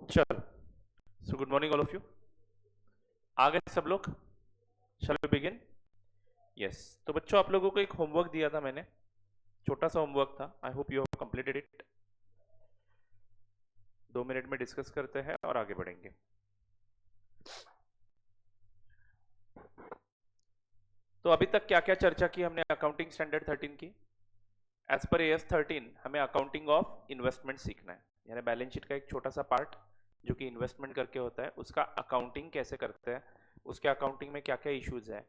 चलो, so good morning all of you. आ गए सब लोग? Shall we begin? यस। तो बच्चों, आप लोगों को एक होमवर्क दिया था मैंने, छोटा सा होमवर्क था। आई hope you have completed it. 2 minute में डिस्कस करते हैं और आगे बढ़ेंगे। तो अभी तक क्या क्या चर्चा की हमने अकाउंटिंग स्टैंडर्ड 13 की। एज पर AS 13 हमें अकाउंटिंग ऑफ इन्वेस्टमेंट सीखना है, यानी बैलेंस शीट का एक छोटा सा पार्ट जो कि इन्वेस्टमेंट करके होता है, उसका अकाउंटिंग कैसे करते हैं, उसके अकाउंटिंग में क्या क्या इश्यूज है,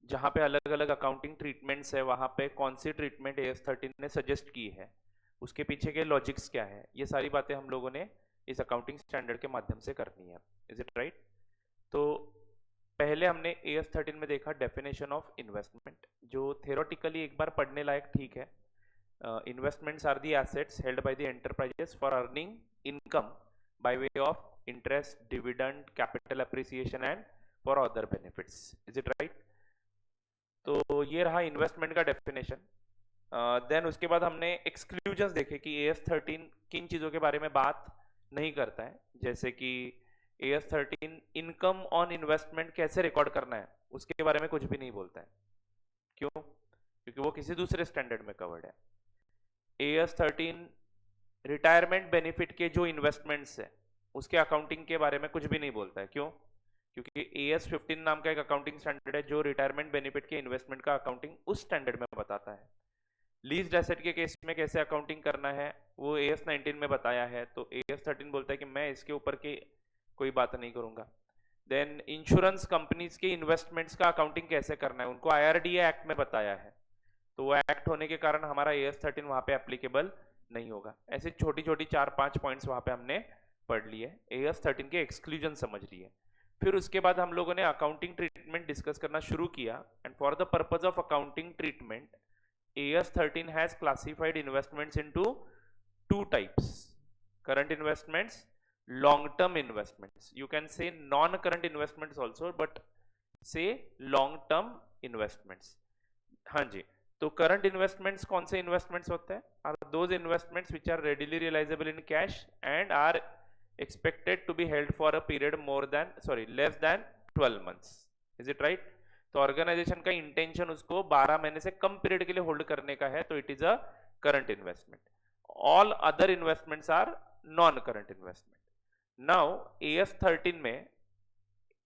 जहां पे अलग अलग अकाउंटिंग ट्रीटमेंट्स है, वहां पे कौन सी ट्रीटमेंट AS 13 ने सजेस्ट की है, उसके पीछे के लॉजिक्स क्या है, ये सारी बातें हम लोगों ने इस अकाउंटिंग स्टैंडर्ड के माध्यम से करनी है। Is it right? तो पहले हमने AS 13 में देखा डेफिनेशन ऑफ इन्वेस्टमेंट, जो थियोरेटिकली एक बार पढ़ने लायक ठीक है। Investments are the assets held by the enterprises for earning income by way of interest, dividend, capital appreciation and for other benefits. Is it right? तो ये रहा इन्वेस्टमेंट का डेफिनेशन। देन उसके बाद हमने एक्सक्लूजन्स देखे कि AS 13 किन चीज़ों के बारे में बात नहीं करता है, जैसे कि AS 13 इनकम ऑन इन्वेस्टमेंट कैसे रिकॉर्ड करना है उसके बारे में कुछ भी नहीं बोलता है। क्यों? क्योंकि वो किसी दूसरे स्टैंडर्ड में कवर्ड है। AS 13 रिटायरमेंट बेनिफिट के जो इन्वेस्टमेंट्स है उसके अकाउंटिंग के बारे में कुछ भी नहीं बोलता है। क्यों? क्योंकि AS 15 नाम का एक अकाउंटिंग स्टैंडर्ड है जो रिटायरमेंट बेनिफिट के इन्वेस्टमेंट का अकाउंटिंग उस स्टैंडर्ड में बताता है। लीज्ड एसेट के केस में कैसे अकाउंटिंग करना है वो AS 19 में बताया है, तो AS 13 बोलता है कि मैं इसके ऊपर की कोई बात नहीं करूंगा। देन इंश्योरेंस कंपनीज के इन्वेस्टमेंट्स का अकाउंटिंग कैसे करना है उनको IRDA एक्ट में बताया है, तो वो एक्ट होने के कारण हमारा AS 13 वहां पे एप्लीकेबल नहीं होगा। ऐसे छोटी छोटी 4-5 पॉइंट्स वहां पे हमने पढ़ लिए, AS 13 के एक्सक्लूजन समझ लिए। फिर उसके बाद हम लोगों ने अकाउंटिंग ट्रीटमेंट डिस्कस करना शुरू किया, and for the purpose of accounting treatment AS 13 has classified investments into 2 types: current investments, long term investments. You can say non current investments also, but say long term investments. हाँ जी। तो current investments कौन से investments होते हैं? Are those investments which are readily realisable in cash and are expected to be held for a period less than 12 months. Is it right? तो organisation का intention उसको 12 महीने से कम पीरियड के लिए होल्ड करने का है, तो it is a current investment. All other investments are non current investment. Now AS 13 में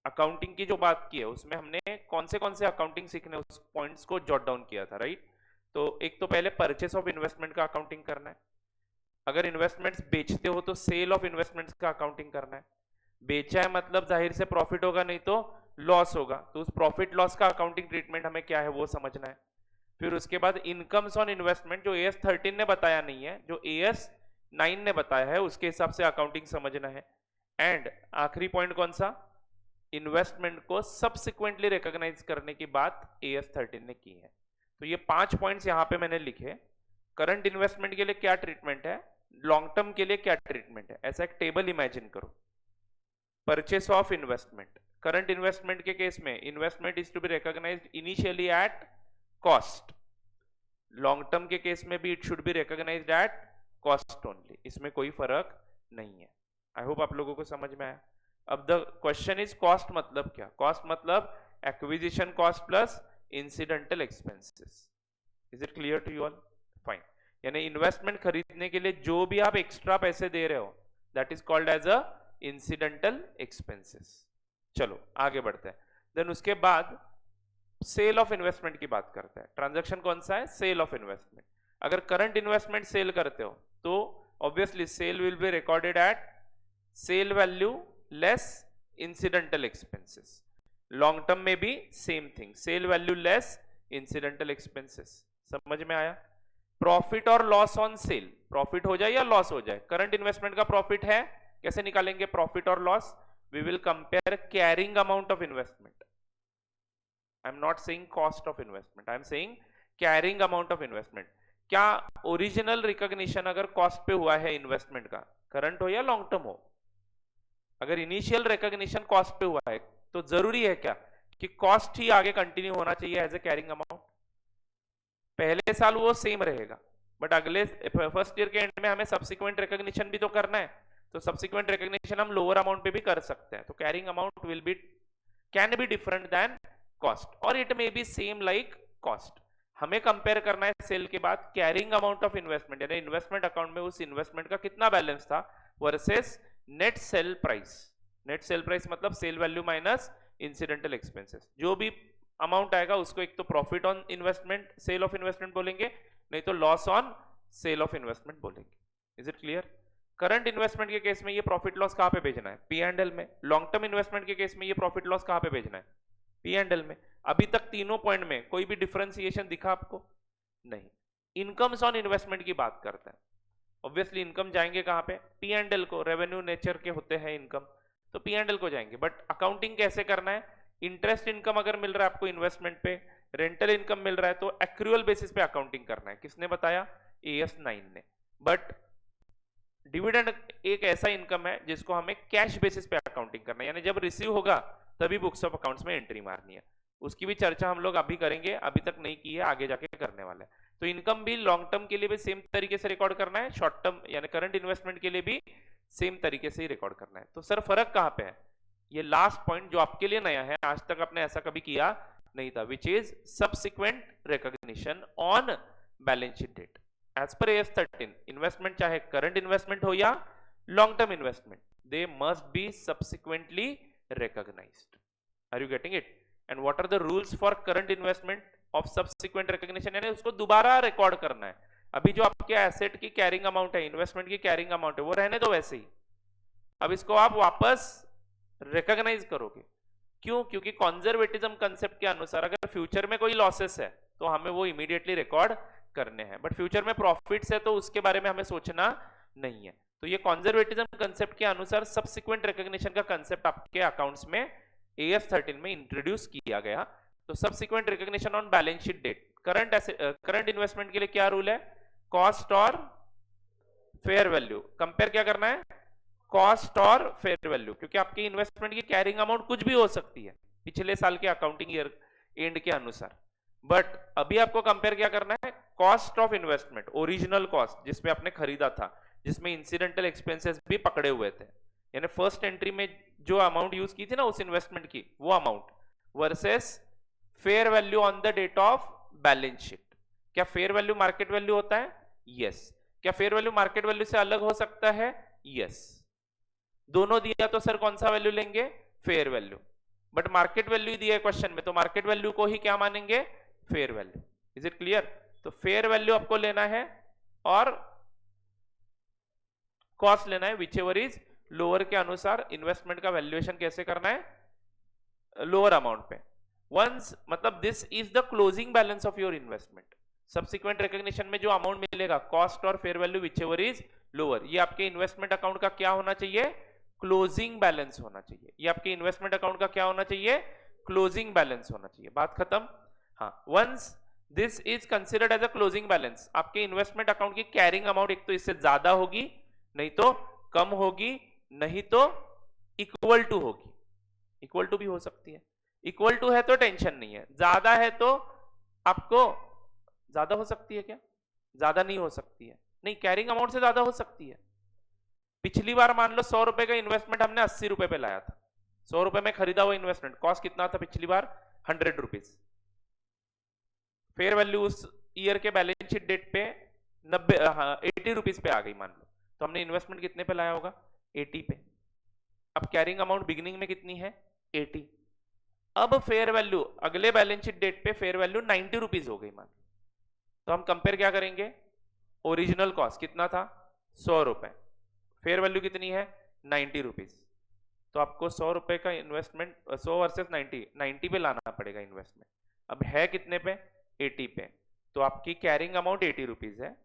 अकाउंटिंग की जो बात की है उसमें हमने कौन से अकाउंटिंग सीखने उस पॉइंट्स को जॉट डाउन किया था, राइट? तो एक तो पहले परचेस ऑफ इन्वेस्टमेंट का अकाउंटिंग करना है। अगर इन्वेस्टमेंट्स बेचते हो तो सेल ऑफ इन्वेस्टमेंट्स का अकाउंटिंग करना है। बेचा है मतलब जाहिर से प्रॉफिट होगा, नहीं तो लॉस होगा, तो उस प्रॉफिट लॉस का अकाउंटिंग ट्रीटमेंट हमें क्या है वो समझना है। फिर उसके बाद इनकम्स ऑन इन्वेस्टमेंट जो AS 13 ने बताया नहीं है, जो AS 9 ने बताया है उसके हिसाब से अकाउंटिंग समझना है। एंड आखिरी पॉइंट कौन सा? इन्वेस्टमेंट को सब्सिक्वेंटली रिकॉग्नाइज करने की बात AS 13 ने की है। तो ये 5 पॉइंट्स यहां पे मैंने लिखे। करंट इन्वेस्टमेंट के लिए क्या ट्रीटमेंट है, लॉन्ग टर्म के लिए क्या ट्रीटमेंट है, ऐसा एक टेबल इमेजिन करो। Purchase of investment, current investment के केस में investment is to be recognised initially at cost. Long term के केस में भी it should be recognised at cost only, इसमें कोई फर्क नहीं है। आई होप आप लोगों को समझ में आया। अब द क्वेश्चन इज कॉस्ट मतलब क्या? कॉस्ट मतलब acquisition cost plus incidental expenses. Is it clear to you all? Fine. यानी इन्वेस्टमेंट खरीदने के लिए जो भी आप एक्स्ट्रा पैसे दे रहे हो that is called as a incidental expenses. चलो आगे बढ़ते हैं। देन उसके बाद सेल ऑफ इन्वेस्टमेंट की बात करते हैं। ट्रांजैक्शन कौन सा है? Sale of investment. अगर करंट इन्वेस्टमेंट सेल करते हो तो obviously sale will be recorded at sale value less incidental expenses. Long term में भी same thing, sale value less incidental expenses. समझ में आया? प्रॉफिट और लॉस ऑन सेल, प्रॉफिट हो जाए या लॉस हो जाए, करंट इन्वेस्टमेंट का प्रॉफिट है, कैसे निकालेंगे प्रॉफिट और loss? We will compare carrying amount of investment. I am not saying cost of investment, I am saying carrying amount of investment. क्या ओरिजिनल रिकॉग्निशन अगर कॉस्ट पे हुआ है इन्वेस्टमेंट का, करंट हो या लॉन्ग टर्म हो, अगर इनिशियल रिकॉग्निशन कॉस्ट पे हुआ है तो जरूरी है क्या कि कॉस्ट ही आगे कंटिन्यू होना चाहिए एज ए कैरिंग अमाउंट? पहले साल वो सेम रहेगा, बट अगले फर्स्ट ईयर के एंड में हमें सब्सिक्वेंट रिकॉग्निशन भी तो करना है, तो सब्सिक्वेंट रिकॉग्निशन हम लोअर अमाउंट पे भी कर सकते हैं। तो carrying amount will be can be different than cost और it may be same like cost. हमें कंपेयर करना है सेल के बाद कैरिंग अमाउंट ऑफ इन्वेस्टमेंट, यानी इन्वेस्टमेंट अकाउंट में उस इन्वेस्टमेंट का कितना बैलेंस था versus net sale price. Net sale price मतलब sale value minus incidental expenses. जो भी अमाउंट आएगा उसको एक तो profit on investment, sale of investment बोलेंगे, नहीं तो loss on sale of investment बोलेंगे। Is it clear? Current investment के केस में ये प्रॉफिट लॉस कहां पे भेजना है? पी एंड एल में। लॉन्ग टर्म इन्वेस्टमेंट के केस में ये प्रॉफिट लॉस कहां पे भेजना है? पी एंड एल में। अभी तक तीनों पॉइंट में कोई भी डिफरेंशिएशन दिखा आपको? नहीं। इनकम्स ऑन इन्वेस्टमेंट की बात करते हैं, ऑब्वियसली इनकम जाएंगे कहां पे? पी एंड एल को। रेवेन्यू नेचर के होते हैं इनकम, तो पी एंड एल को जाएंगे। बट अकाउंटिंग कैसे करना है? इंटरेस्ट इनकम अगर मिल रहा है आपको इन्वेस्टमेंट पे, रेंटल इनकम मिल रहा है, तो एक्रूअल बेसिस पे अकाउंटिंग करना है। किसने बताया? AS 9 ने। बट डिविडेंड एक ऐसा इनकम है जिसको हमें कैश बेसिस पे अकाउंटिंग करना है, यानी जब रिसीव होगा तभी बुक्स ऑफ अकाउंट्स में एंट्री मारनी है। उसकी भी चर्चा हम लोग अभी करेंगे, अभी तक नहीं की है, आगे जाके करने वाले हैं। तो इनकम भी लॉन्ग टर्म के लिए भी सेम तरीके से रिकॉर्ड करना है, शॉर्ट टर्म यानी करंट इन्वेस्टमेंट के लिए भी सेम तरीके से ही रिकॉर्ड करना है। तो सर फर्क कहां पे है? ये लास्ट पॉइंट जो आपके लिए नया है, आज तक आपने ऐसा कभी किया नहीं था, which is subsequent recognition on balance sheet date. As पर AS 13 इन्वेस्टमेंट चाहे करंट इन्वेस्टमेंट हो या long term investment, they must be subsequently recognized. Are you getting it? And what are the rules for current investment of subsequent recognition? यानी उसको दोबारा record करना है। अभी जो आपके एसेट की कैरिंग अमाउंट है, इन्वेस्टमेंट की कैरिंग अमाउंट है, वो रहने दो वैसे ही। अब इसको आप वापस रिकॉग्नाइज करोगे। क्यों? क्योंकि कंजर्वेटिज्म कंसेप्ट के अनुसार अगर फ्यूचर में कोई लॉसेस है तो हमें वो इमीडिएटली रिकॉर्ड करने हैं, बट फ्यूचर में प्रॉफिट्स है तो उसके बारे में हमें सोचना नहीं है। तो ये कंजर्वेटिज्म कंसेप्ट के अनुसार सब्सिक्वेंट रिकॉग्निशन का कंसेप्ट आपके अकाउंट्स में AS 13 में इंट्रोड्यूस किया गया। तो subsequent recognition on balance sheet date, current investment के लिए क्या रूल है? कॉस्ट और फेयर वैल्यू। कंपेयर क्या करना है? कॉस्ट और फेयर वैल्यू, क्योंकि आपकी इन्वेस्टमेंट की कैरिंग अमाउंट कुछ भी हो सकती है पिछले साल के अकाउंटिंग ईयर एंड के अनुसार। बट अभी आपको कंपेयर क्या करना है? Cost of investment, original cost जिसमें आपने खरीदा था, जिसमें इंसिडेंटल एक्सपेंसेस भी पकड़े हुए थे, यानी फर्स्ट एंट्री में जो अमाउंट यूज की थी ना उस इन्वेस्टमेंट की, वो amount versus fair value on the date of balance sheet. क्या फेयर वैल्यू मार्केट वैल्यू होता है? यस। क्या फेयर वैल्यू मार्केट वैल्यू से अलग हो सकता है? यस। दोनों दिया तो सर कौन सा वैल्यू लेंगे? Fair value. But market value दिया है क्वेश्चन में, तो मार्केट वैल्यू को ही क्या मानेंगे? Fair value. Is it clear? तो फेयर वैल्यू आपको लेना है और कॉस्ट लेना है, विच एवर इज लोअर के अनुसार इन्वेस्टमेंट का वैल्यूएशन कैसे करना है? लोअर अमाउंट पे। वंस मतलब this is the closing balance of your investment. Subsequent recognition में जो अमाउंट मिलेगा कॉस्ट और fair value which ever is lower, ये आपके इन्वेस्टमेंट अकाउंट का क्या होना चाहिए? क्लोजिंग बैलेंस होना चाहिए। ये आपके इन्वेस्टमेंट अकाउंट का क्या होना चाहिए? क्लोजिंग बैलेंस होना चाहिए। बात खत्म? हाँ। Once this is considered as a closing balance, आपके इन्वेस्टमेंट अकाउंट की कैरिंग अमाउंट एक तो इससे ज्यादा होगी, नहीं तो कम होगी, नहीं तो इक्वल टू होगी। इक्वल टू भी हो सकती है। इक्वल टू है तो टेंशन नहीं है, ज्यादा है तो आपको ज्यादा हो सकती है। क्या ज्यादा नहीं हो सकती है? नहीं, कैरिंग अमाउंट से ज्यादा हो सकती है। पिछली बार मान लो 100 रुपए का इन्वेस्टमेंट हमने 80 रुपए पे लाया था, 100 रुपए में खरीदा हुआ इन्वेस्टमेंट, कॉस्ट कितना था पिछली बार? 100 रुपीज। फेयर वैल्यू उस ईयर के बैलेंस शीट डेट पे 80 रुपीज पे आ गई मान लो, तो हमने इन्वेस्टमेंट कितने पे लाया होगा? 80 पे। अब कैरिंग अमाउंट बिगिनिंग में कितनी है? 80। अब फेयर वैल्यू अगले बैलेंस शीट डेट पे फेयर वैल्यू 90 रुपीज हो गई मान लो, तो हम कंपेयर क्या करेंगे? ओरिजिनल कॉस्ट कितना था? 100 रुपए। फेयर वैल्यू कितनी है? 90 रुपीज। तो आपको 100 रुपए का इन्वेस्टमेंट 100 वर्सेस 90 पे लाना पड़ेगा इन्वेस्टमेंट। अब है कितने पे? 80 पे। तो आपकी कैरिंग अमाउंट 80 रुपीज है,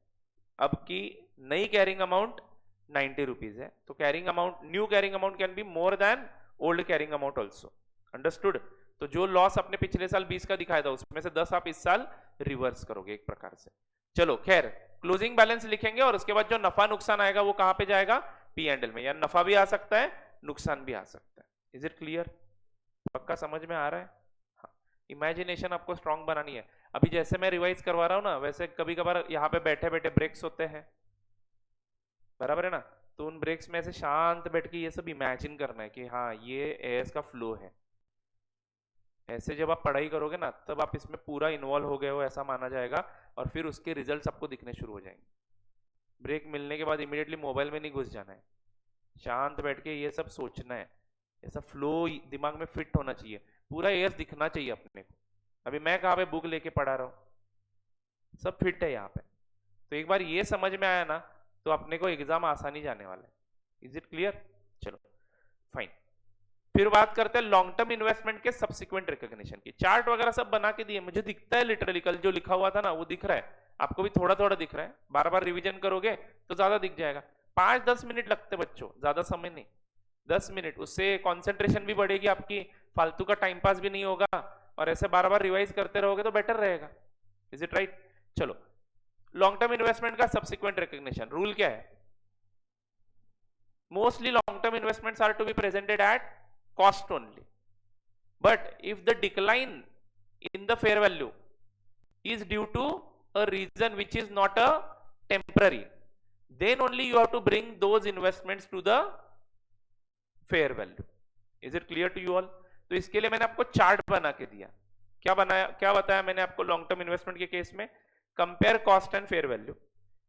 अब की नई कैरिंग अमाउंट 90 रुपीज है। तो carrying amount, new carrying amount can be more then old carrying amount also. Understood? तो जो लॉस आपने पिछले साल 20 का दिखाया था उसमें से 10 आप इस साल रिवर्स करोगे एक प्रकार से। चलो खैर, क्लोजिंग बैलेंस लिखेंगे और उसके बाद जो नफा नुकसान आएगा वो कहां पे जाएगा? पी एंड एल में। यानी नफा भी आ सकता है, नुकसान भी आ सकता है। Is it clear? पक्का समझ में आ रहा है? हाँ। इमेजिनेशन आपको स्ट्रांग बनानी है। अभी जैसे मैं रिवाइज करवा रहा हूं ना, वैसे कभी कभार यहाँ पे बैठे बैठे ब्रेक्स होते हैं, बराबर है ना? तो उन ब्रेक्स में ऐसे शांत बैठ के ये सब इमेजिन करना है कि हाँ ये एएस का फ्लो है। ऐसे जब आप पढ़ाई करोगे ना तब आप इसमें पूरा इन्वॉल्व हो गए हो ऐसा माना जाएगा, और फिर उसके रिजल्ट्स आपको दिखने शुरू हो जाएंगे। ब्रेक मिलने के बाद इमीडिएटली मोबाइल में नहीं घुस जाना है, शांत बैठ के ये सब सोचना है, ऐसा फ्लो दिमाग में फिट होना चाहिए, पूरा एएस दिखना चाहिए अपने को। अभी मैं कहाँ पे बुक लेके पढ़ा रहा हूँ, सब फिट है यहाँ पे। तो एक बार ये समझ में आया ना तो अपने को एग्जाम आसानी जाने वाला है। Is it clear? चलो फाइन। फिर बात करते हैं लॉन्ग टर्म इन्वेस्टमेंट के सब्सिक्वेंट रिकॉग्निशन की। चार्ट वगैरह सब बना के दिए, मुझे दिखता है लिटरली, कल जो लिखा हुआ था ना वो दिख रहा है, आपको भी थोड़ा थोड़ा दिख रहा है, बार बार रिवीजन करोगे तो ज्यादा दिख जाएगा। 5-10 मिनट लगते बच्चों, ज्यादा समय नहीं, 10 मिनट, उससे कंसंट्रेशन भी बढ़ेगी आपकी, फालतू का टाइम पास भी नहीं होगा, और ऐसे बार बार रिवाइज करते रहोगे तो बेटर रहेगा। Is it right? चलो, लॉन्ग टर्म इन्वेस्टमेंट का सब्सिक्वेंट रिकॉग्निशन रूल क्या है? Mostly long term investments are to be presented at cost only, but if the decline in the fair value is due to a reason which is not a temporary, then only you have to bring those investments to the fair value. Is it clear to you all? तो इसके लिए मैंने आपको chart बना के दिया। क्या बनाया, क्या बताया मैंने आपको लॉन्ग टर्म इन्वेस्टमेंट के केस में? Compare cost and fair value.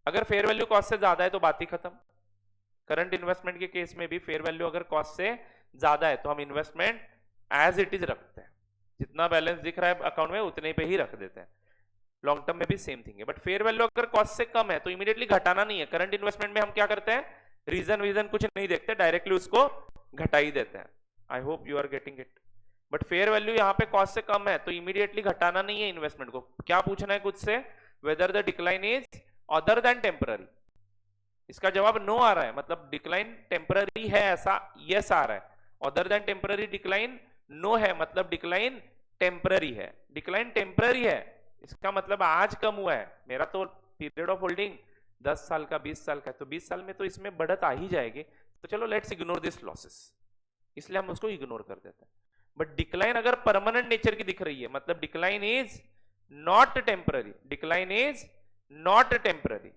अगर फेयर वैल्यू कॉस्ट से ज्यादा है तो बात ही खत्म। करंट इन्वेस्टमेंट के केस में भी फेयर वैल्यू अगर कॉस्ट से ज्यादा है तो हम इन्वेस्टमेंट एज इट इज रखते हैं, जितना बैलेंस दिख रहा है अकाउंट में उतने पे ही रख देते हैं। लॉन्ग टर्म में भी सेम थिंग है, बट फेयर वैल्यू अगर कॉस्ट से कम है तो इमीडिएटली घटाना नहीं है। करंट इन्वेस्टमेंट में हम क्या करते हैं, रीजन कुछ नहीं देखते, डायरेक्टली उसको घटा ही देते हैं। I hope you are getting it. But fair value यहाँ पे कॉस्ट से कम है तो इमीडिएटली घटाना नहीं है इन्वेस्टमेंट को। क्या पूछना है कुछ से, weather the decline is other than temporary. इसका जवाब नो आ रहा है, मतलब डिक्लाइन टेम्पररी है ऐसा यस आ रहा है, other than temporary decline no है, मतलब डिक्लाइन टेम्पररी है। डिक्लाइन टेम्पररी है इसका मतलब आज कम हुआ है, मेरा तो पीरियड ऑफ होल्डिंग 10 साल का 20 साल का है, तो 20 साल में तो इसमें बढ़त आ ही जाएगी, तो चलो लेट्स इग्नोर दिस लॉसेस, इसलिए हम उसको इग्नोर कर देते हैं। बट डिक्लाइन अगर परमानेंट नेचर की दिख रही है, मतलब decline is not temporary, decline is not temporary,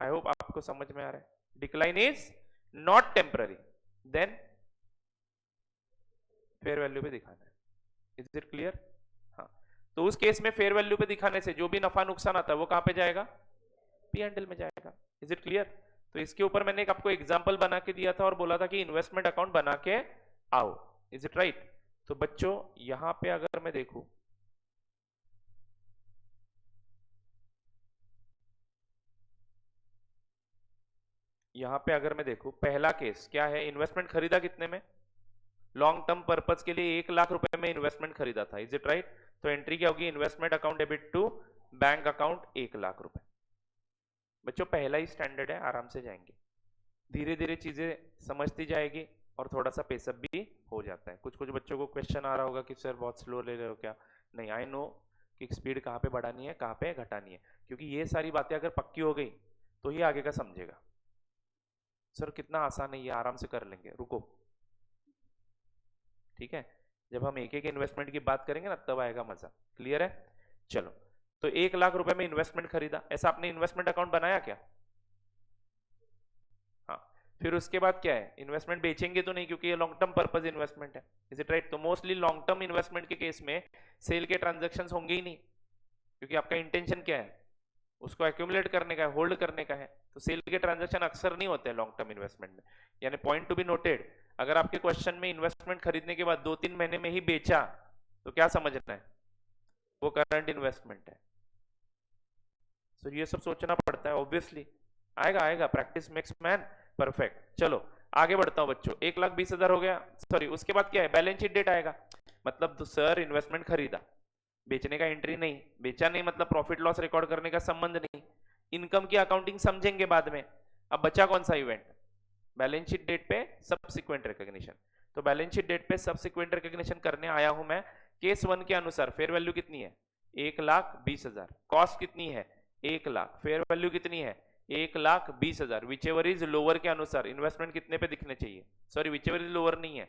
I hope आपको समझ में आ रहा है, decline is not temporary, then fair value पे दिखाना है। Is it clear? हाँ, तो उस केस में फेयर वैल्यू पे दिखाने से जो भी नफा नुकसान आता है वो कहां पे जाएगा, पी एंड एल में जाएगा। Is it clear? तो इसके ऊपर मैंने एक आपको एग्जांपल बना के दिया था और बोला था कि इन्वेस्टमेंट अकाउंट बना के आओ। Is it right? तो बच्चों यहां पे अगर मैं देखूं, यहां पे अगर मैं देखूं, पहला केस क्या है, इन्वेस्टमेंट खरीदा कितने में, लॉन्ग टर्म पर्पस के लिए 1 लाख रुपए में इन्वेस्टमेंट खरीदा था। Is it right? तो एंट्री क्या होगी, investment account debit to bank account 1 lakh रुपए। बच्चों पहला ही स्टैंडर्ड है, आराम से जाएंगे, धीरे धीरे चीजें समझती जाएगी और थोड़ा सा पेसअप भी हो जाता है। कुछ कुछ बच्चों को क्वेश्चन आ रहा होगा कि सर बहुत स्लो ले रहे हो क्या, नहीं, आई नो कि स्पीड कहाँ पे बढ़ानी है कहाँ पे घटानी है, क्योंकि ये सारी बातें अगर पक्की हो गई तो ही आगे का समझेगा। सर कितना आसान है ये, आराम से कर लेंगे, रुको, ठीक है, जब हम एक एक इन्वेस्टमेंट की बात करेंगे ना तब आएगा मजा। क्लियर है? चलो, तो 1 लाख रुपए में इन्वेस्टमेंट खरीदा, ऐसा आपने इन्वेस्टमेंट अकाउंट बनाया क्या? हाँ, फिर उसके बाद क्या है, इन्वेस्टमेंट बेचेंगे तो नहीं क्योंकि ये लॉन्ग टर्म पर्पज इन्वेस्टमेंट है। Is it right? तो मोस्टली लॉन्ग टर्म इन्वेस्टमेंट के केस में सेल के ट्रांजेक्शन होंगे ही नहीं, क्योंकि आपका इंटेंशन क्या है, उसको एक्यूमुलेट करने का है, होल्ड करने का है, तो सेल के ट्रांजेक्शन अक्सर नहीं होते हैं लॉन्ग टर्म इन्वेस्टमेंट में। यानी पॉइंट टू बी नोटेड, अगर आपके क्वेश्चन में इन्वेस्टमेंट खरीदने के बाद 2-3 महीने में ही बेचा तो क्या समझना है, वो करंट इन्वेस्टमेंट है। तो ये सब सोचना पड़ता है, ऑब्वियसली आएगा आएगा, प्रैक्टिस मेक्स मैन परफेक्ट। चलो आगे बढ़ता हूं बच्चों, 1,20,000 हो गया, सॉरी उसके बाद क्या है, बैलेंस शीट डेट आएगा, मतलब तो सर इन्वेस्टमेंट खरीदा, बेचने का एंट्री नहीं, बेचा नहीं मतलब प्रॉफिट लॉस रिकॉर्ड करने का संबंध नहीं, इनकम की अकाउंटिंग समझेंगे बाद में। अब बचा कौन सा इवेंट, बैलेंस शीट डेट पे सब्सिक्वेंट रिकॉग्निशन। तो बैलेंस शीट डेट पे सब्सिक्वेंट रिकॉग्निशन करने आया हूं मैं। केस 1 के अनुसार फेयर वैल्यू कितनी है, 1,20,000, कॉस्ट कितनी है 1 लाख, फेयर वैल्यू कितनी है 1,20,000, विच एवर इज लोअर के अनुसार इन्वेस्टमेंट कितने पे दिखने चाहिए, sorry whichever is lower नहीं है,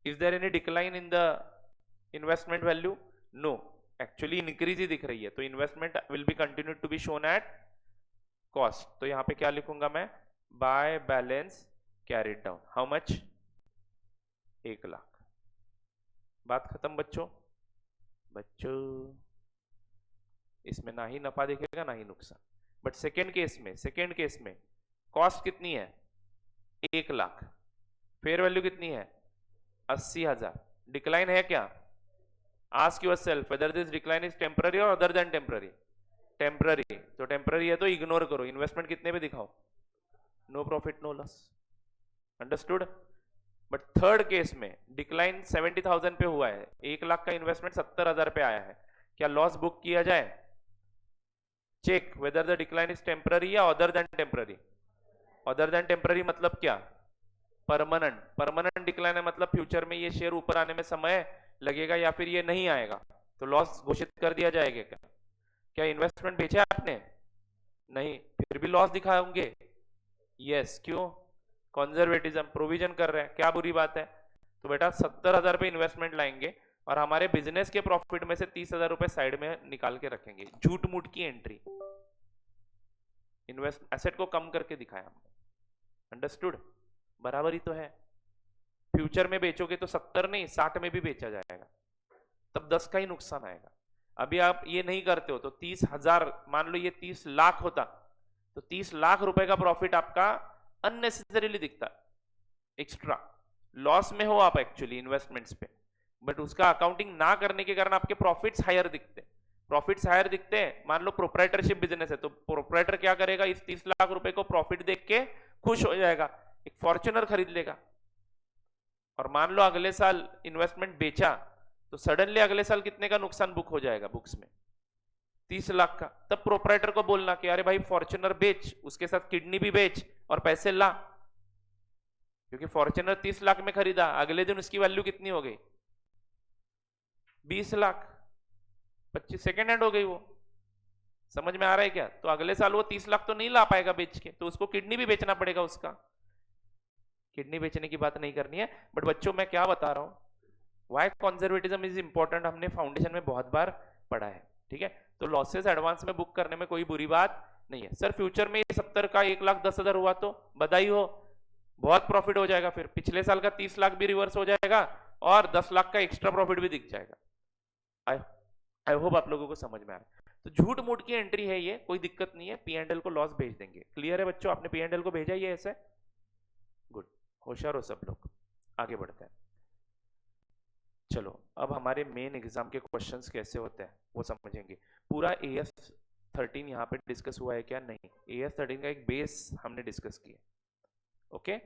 is there any decline in the investment value, no, actually increase ही दिख रही है, तो investment will be continue to be shown at cost. तो यहां पे क्या लिखूंगा मैं, by balance carried down how much 1 lakh. बात खत्म बच्चों। बच्चों इसमें ना ही नफा दिखेगा ना ही नुकसान। बट सेकेंड केस में कॉस्ट कितनी है 1 लाख, फेयर वैल्यू कितनी है 80,000। डिक्लाइन है क्या? Ask yourself whether this decline is temporary और अदर देन टेम्पररी। टेम्पररी, तो टेम्पररी है तो इग्नोर करो। इन्वेस्टमेंट कितने पे दिखाओ? No profit no loss. Understood? But third case में डिक्लाइन 70,000 पे हुआ है, 1 लाख का इन्वेस्टमेंट 70,000 पे आया है, क्या लॉस बुक किया जाए? Check whether the decline is temporary या other than temporary. Other than temporary मतलब क्या? परमानेंट। परमानेंट डिक्लाइन है मतलब फ्यूचर में ये शेयर ऊपर आने में समय लगेगा या फिर ये नहीं आएगा, तो लॉस घोषित कर दिया जाएगा क्या? क्या इन्वेस्टमेंट बेचा आपने? नहीं, फिर भी लॉस दिखाओगे? यस। क्यों? कंजर्वेटिज्म, प्रोविजन कर रहे हैं। क्या बुरी बात है? तो बेटा 70,000 पे इन्वेस्टमेंट लाएंगे और हमारे बिजनेस के प्रॉफिट में से 30,000 रुपए साइड में निकाल के रखेंगे। झूठ मूठ की एंट्री, इन्वेस्ट एसेट को कम करके दिखाया हमने। अंडरस्टूड? बराबरी तो है। फ्यूचर में बेचोगे तो 70 नहीं 60 में भी बेचा जाएगा, तब 10 का ही नुकसान आएगा। अभी आप ये नहीं करते हो तो 30,000, मान लो ये 30 लाख होता तो 30 लाख रुपए का प्रॉफिट आपका अननेसेसरीली दिखता, एक्स्ट्रा लॉस में हो आप एक्चुअली इन्वेस्टमेंट्स पे, बट उसका अकाउंटिंग ना करने के कारण आपके प्रॉफिट्स हायर दिखते। प्रॉफिट्स हायर दिखते हैं, मान लो प्रोप्राइटरशिप बिजनेस है तो प्रोप्राइटर क्या करेगा, इस 30 लाख रुपए को प्रॉफिट देख के खुश हो जाएगा, एक फॉर्च्यूनर खरीद लेगा। और मान लो अगले साल इन्वेस्टमेंट बेचा तो सडनली अगले साल कितने का नुकसान बुक हो जाएगा बुक्स में? 30 लाख का। तब प्रोप्राइटर को बोलना कि अरे भाई फॉर्च्यूनर बेच, उसके साथ किडनी भी बेच और पैसे ला, क्योंकि फॉर्च्यूनर 30 लाख में खरीदा, अगले दिन उसकी वैल्यू कितनी हो गई? 20 लाख। 25 सेकेंड हैंड हो गई वो। समझ में आ रहा है क्या? तो अगले साल वो 30 लाख तो नहीं ला पाएगा बेच के, तो उसको किडनी भी बेचना पड़ेगा उसका। किडनी बेचने की बात नहीं करनी है, बट बच्चों मैं क्या बता रहा हूं, वाई कंजर्वेटिज्म इज इंपॉर्टेंट, हमने फाउंडेशन में बहुत बार पढ़ा है। ठीक है, तो लॉसेस एडवांस में बुक करने में कोई बुरी बात नहीं है। सर फ्यूचर में 70 का 1,10,000 हुआ तो बधाई हो, बहुत प्रॉफिट हो जाएगा, फिर पिछले साल का 30 लाख भी रिवर्स हो जाएगा और 10 लाख का एक्स्ट्रा प्रॉफिट भी दिख जाएगा। आई होप आप लोगों को समझ में आ रहा है। तो झूठ मूठ की एंट्री है ये, कोई दिक्कत नहीं है, P&L को लॉस भेज देंगे। क्लियर है बच्चों? आपने P&L को भेजा ये ऐसे? गुड, होशियार हो सब लोग। आगे बढ़ते हैं। चलो अब हमारे मेन एग्जाम के क्वेश्चंस कैसे होते हैं वो समझेंगे। पूरा AS 13 यहाँ पे डिस्कस हुआ है क्या? नहीं, AS 13 का एक बेस हमने डिस्कस किया। ओके,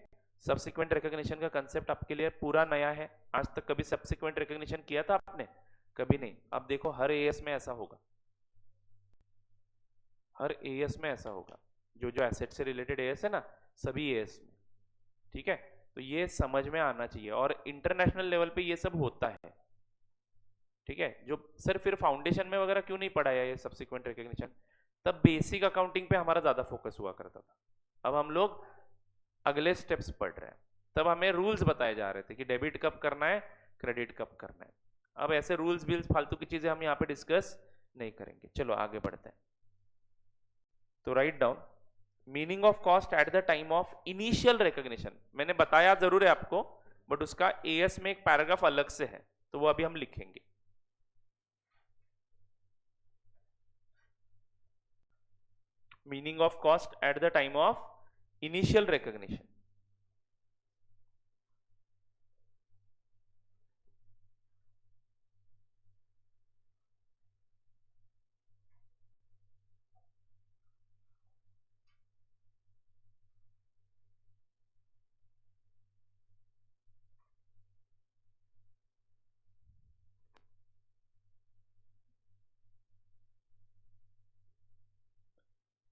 सब्सिक्वेंट रिकॉग्निशन का कंसेप्ट आपके लिए पूरा नया है। आज तक कभी सब्सिक्वेंट रिकॉग्निशन किया था आपने? कभी नहीं। अब देखो हर AS में ऐसा होगा, हर AS में ऐसा होगा, जो जो एसेट से रिलेटेड AS है ना, सभी AS में। ठीक है, तो ये समझ में आना चाहिए, और इंटरनेशनल लेवल पे ये सब होता है। ठीक है, जो सर फिर फाउंडेशन में वगैरह क्यों नहीं पढ़ाया ये सब्सिक्वेंट रिकॉग्निशन? तब बेसिक अकाउंटिंग पे हमारा ज्यादा फोकस हुआ करता था, अब हम लोग अगले स्टेप्स पढ़ रहे हैं। तब हमें रूल्स बताए जा रहे थे कि डेबिट कब करना है, क्रेडिट कब करना है। अब ऐसे रूल्स बिल्स फालतू की चीजें हम यहाँ पे डिस्कस नहीं करेंगे। चलो आगे बढ़ते हैं। तो write down meaning of cost at the time of initial recognition. मैंने बताया जरूर है आपको, बट उसका AS में एक पैराग्राफ अलग से है, तो वो अभी हम लिखेंगे। Meaning of cost at the time of initial recognition.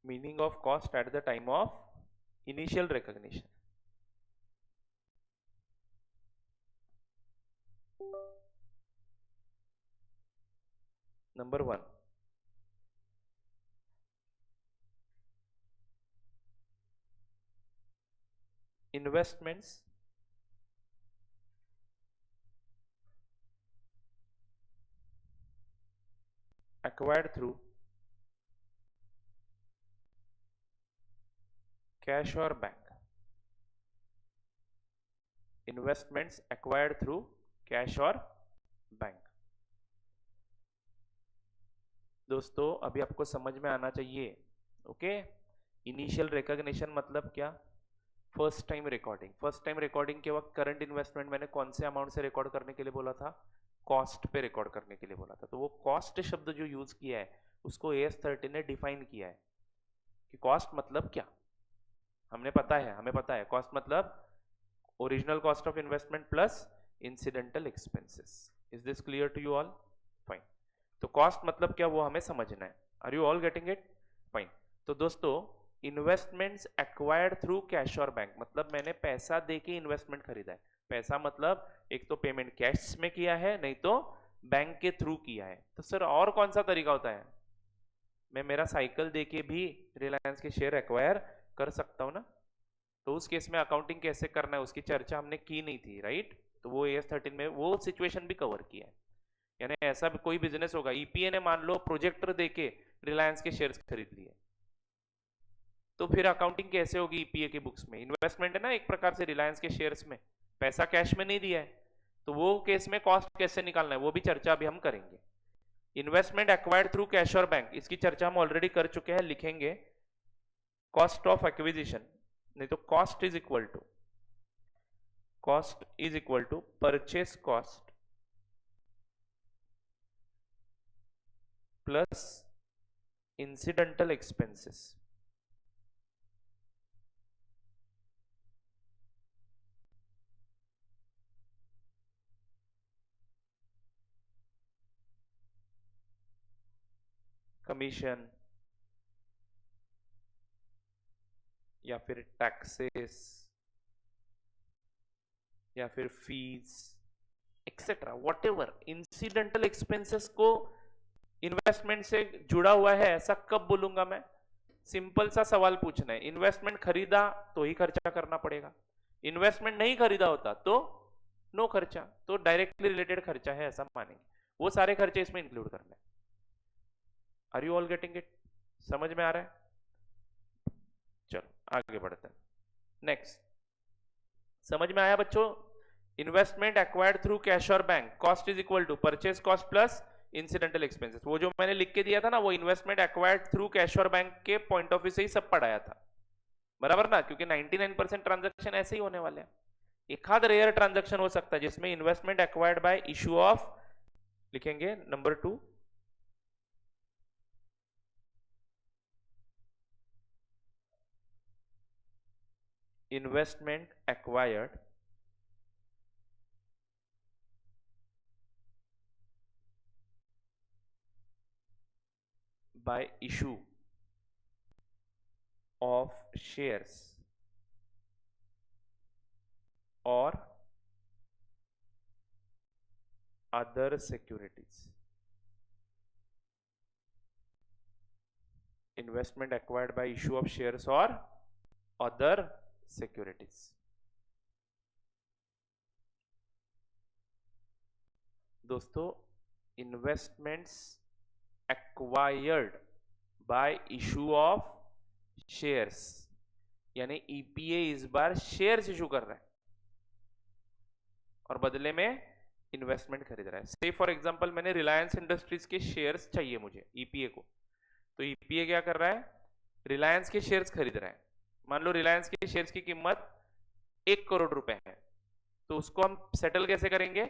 Meaning of cost at the time of initial recognition. Number 1, investments acquired through cash or bank investments acquired through cash और बैंक। दोस्तों अभी आपको समझ में आना चाहिए। ओके, इनिशियल रिकॉग्निशन मतलब क्या? First time recording. First time recording के वक्त करंट इन्वेस्टमेंट मैंने कौन से अमाउंट से रिकॉर्ड करने के लिए बोला था? कॉस्ट पे रिकॉर्ड करने के लिए बोला था। तो वो कॉस्ट शब्द जो यूज किया है उसको AS13 ने डिफाइन किया है कि कॉस्ट मतलब क्या। हमें पता है कॉस्ट मतलब original cost of investment plus incidental expenses. Is this clear to you all? Fine. तो कॉस्ट मतलब क्या वो हमें समझना है। Are you all getting it? Fine. तो दोस्तों इन्वेस्टमेंट्स एक्वायर्ड थ्रू कैश और बैंक मतलब मैंने पैसा देके इन्वेस्टमेंट खरीदा है। पैसा मतलब एक तो पेमेंट कैश में किया है, नहीं तो बैंक के थ्रू किया है। तो सर और कौन सा तरीका होता है? मैं मेरा साइकिल देके भी रिलायंस के शेयर एक्वायर कर सकता हूं ना। तो उस केस में अकाउंटिंग कैसे करना है उसकी चर्चा हमने की नहीं थी, राइट? तो वो AS13 में वो सिचुएशन भी कवर किया है। यानी ऐसा भी कोई बिजनेस होगा, ईपीए ने मान लो प्रोजेक्टर देके रिलायंस के शेयर्स खरीद लिए, तो फिर अकाउंटिंग कैसे होगी ईपीए के बुक्स में? इन्वेस्टमेंट है ना एक प्रकार से रिलायंस के शेयर्स में, पैसा कैश में नहीं दिया है। तो वो केस में कॉस्ट कैसे निकालना है वो भी चर्चा अभी हम करेंगे। इन्वेस्टमेंट एक्वायर्ड थ्रू कैश और बैंक, इसकी चर्चा हम ऑलरेडी कर चुके हैं। लिखेंगे कॉस्ट ऑफ एक्विजिशन, नहीं तो cost is equal to purchase cost plus incidental expenses. Commission या फिर टैक्सेस या फिर fees etcetera, whatever incidental expenses को इन्वेस्टमेंट से जुड़ा हुआ है ऐसा कब बोलूंगा मैं? सिंपल सा सवाल पूछना है। इन्वेस्टमेंट खरीदा तो ही खर्चा करना पड़ेगा, इन्वेस्टमेंट नहीं खरीदा होता तो नो खर्चा, तो डायरेक्टली रिलेटेड खर्चा है ऐसा मानेंगे। वो सारे खर्चे इसमें इंक्लूड करना है। Are you all getting it? समझ में आ रहा है? चलो आगे बढ़ते हैं। नेक्स्ट, समझ में आया बच्चों? इन्वेस्टमेंट एक्वायर्ड थ्रू कैश और bank, cost is equal to purchase cost plus incidental expenses. वो जो मैंने लिख के दिया था ना, वो इन्वेस्टमेंट एक्वायर्ड थ्रू कैश और बैंक के पॉइंट ऑफ व्यू से ही सब पढ़ाया था, बराबर ना? क्योंकि 99% ट्रांजैक्शन ऐसे ही होने वाले हैं। एक आध रेयर ट्रांजैक्शन हो सकता है जिसमें investment acquired by issue of, लिखेंगे number 2, investment acquired by issue of shares or other securities. Investment acquired by issue of shares or other securities. दोस्तों investments acquired by issue of shares, यानी EPA इस बार shares issue कर रहा है और बदले में इन्वेस्टमेंट खरीद रहा है। से फॉर एग्जांपल मैंने रिलायंस इंडस्ट्रीज के शेयर्स चाहिए मुझे ईपीए को, तो ईपीए क्या कर रहा है? रिलायंस के शेयर्स खरीद रहा है। मान लो रिलायंस के शेयर्स की कीमत 1 करोड़ रुपए है, तो उसको हम सेटल कैसे करेंगे?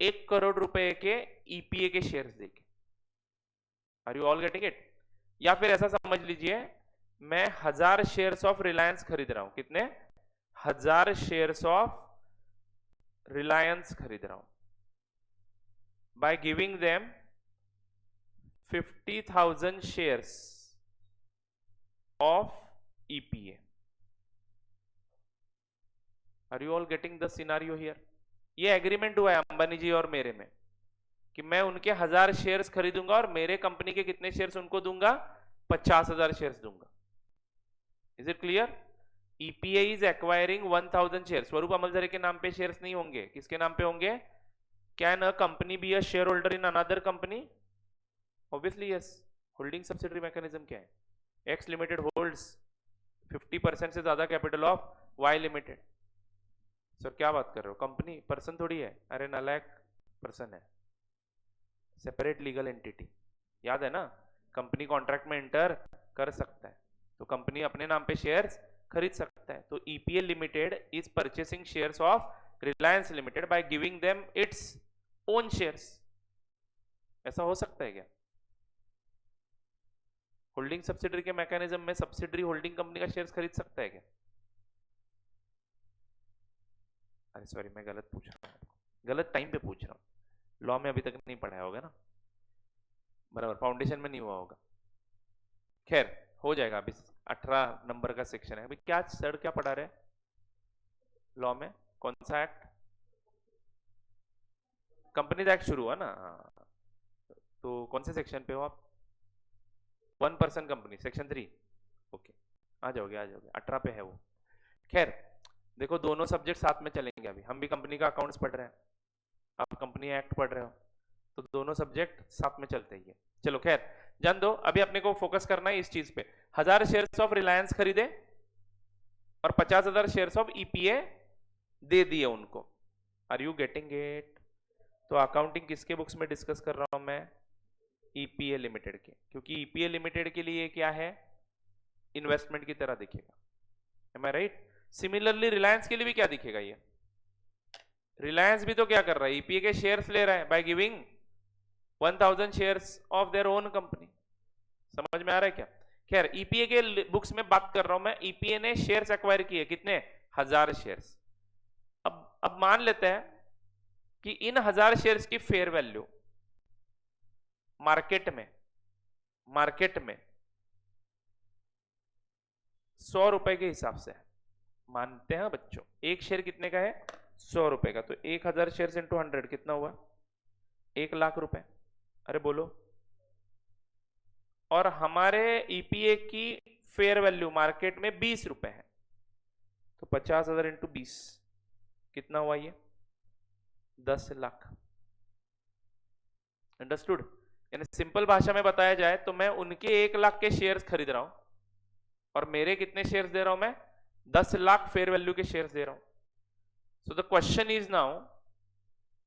1 करोड़ रुपए के ईपीए के शेयर्स देके। Are you all getting it? या फिर ऐसा समझ लीजिए मैं 1000 शेयर्स ऑफ रिलायंस खरीद रहा हूं। कितने? 1000 शेयर्स ऑफ रिलायंस खरीद रहा हूं by giving them 50,000 shares of EPA. Are you all getting the scenario here? ये एग्रीमेंट हुआ है अंबानी जी और मेरे में कि मैं उनके 1000 शेयर्स खरीदूंगा और मेरे कंपनी के कितने शेयर्स उनको दूंगा? 50,000 शेयर्स दूंगा। Is it clear? EPA is acquiring 1000 share. स्वरूप अमलजरे के नाम पे शेयर्स नहीं होंगे, किसके नाम पे होंगे? Can a company be a shareholder in another company? Obviously yes. Holding subsidiary mechanism क्या है? एक्स लिमिटेड होल्ड्स 50% से ज्यादा capital of Y limited. Sir क्या बात कर रहे हो, कंपनी पर्सन थोड़ी है, अरे नालायक, पर्सन है, सेपरेट लीगल एंटिटी। याद है ना, कंपनी कॉन्ट्रैक्ट में एंटर कर सकता है, तो कंपनी अपने नाम पे शेयर्स खरीद सकता है। तो EPL limited is purchasing shares of Reliance limited by giving them its own shares. ऐसा हो सकता है क्या? होल्डिंग सब्सिडरी के मैकेनिज्म में सब्सिडरी होल्डिंग कंपनी का शेयर्स खरीद सकता है क्या? अरे सॉरी, मैं गलत पूछ रहा हूँ, गलत टाइम पे पूछ रहा हूँ, लॉ में अभी तक नहीं पढ़ाया होगा ना, बराबर, फाउंडेशन में नहीं हुआ होगा। खैर हो जाएगा, अभी 18 नंबर का सेक्शन है। अभी क्या सर क्या पढ़ा रहे लॉ में, कौन सा एक्ट? कंपनीज एक्ट शुरू हुआ ना, हाँ। तो कौन से सेक्शन पे हो आप? 1% कंपनी, सेक्शन 3। ओके, आ जाओगे आ जाओगे, 18 पे है वो। खैर देखो, दोनों सब्जेक्ट साथ में चलेंगे। अभी हम भी कंपनी का अकाउंट्स पढ़ रहे हैं, आप कंपनी एक्ट पढ़ रहे हो, तो दोनों सब्जेक्ट साथ में चलते ही है। चलो खैर जान दो, अभी अपने को फोकस करना है इस चीज पे। 1000 शेयर्स ऑफ रिलायंस खरीदे और 50,000 शेयर्स ऑफ ईपीए दे दिए उनको। Are you getting it? तो अकाउंटिंग किसके बुक्स में डिस्कस कर रहा हूं मैं? ईपीए लिमिटेड के, क्योंकि ईपीए लिमिटेड के लिए क्या है, इन्वेस्टमेंट की तरह दिखेगा। एम आई राइट? सिमिलरली रिलायंस के लिए भी क्या दिखेगा, ये रिलायंस भी तो क्या कर रहा है, ईपीए के शेयर्स ले रहा है by giving 1000 shares of their own company. समझ में आ रहा है क्या? खैर ईपीए के बुक्स में बात कर रहा हूं मैं, ईपीए ने शेयर्स एक्वायर किए, कितने? 1000 शेयर्स। अब मान लेते हैं कि इन 1000 शेयर्स की फेयर वैल्यू मार्केट में 100 रुपए के हिसाब से है। मानते हैं बच्चों, एक शेयर कितने का है? 100 रुपए का। तो 1000 शेयर इंटू 100 कितना हुआ? 1,00,000 रुपए। अरे बोलो। और हमारे ईपीए की फेयर वैल्यू मार्केट में 20 रुपए है, तो 50,000 इंटू 20 कितना हुआ ये? 10 लाख। अंडरस्टूड? यानी सिंपल भाषा में बताया जाए तो मैं उनके 1 लाख के शेयर्स खरीद रहा हूं और मेरे कितने शेयर्स दे रहा हूं मैं? 10 लाख फेयर वैल्यू के शेयर्स दे रहा हूं। So the question is now,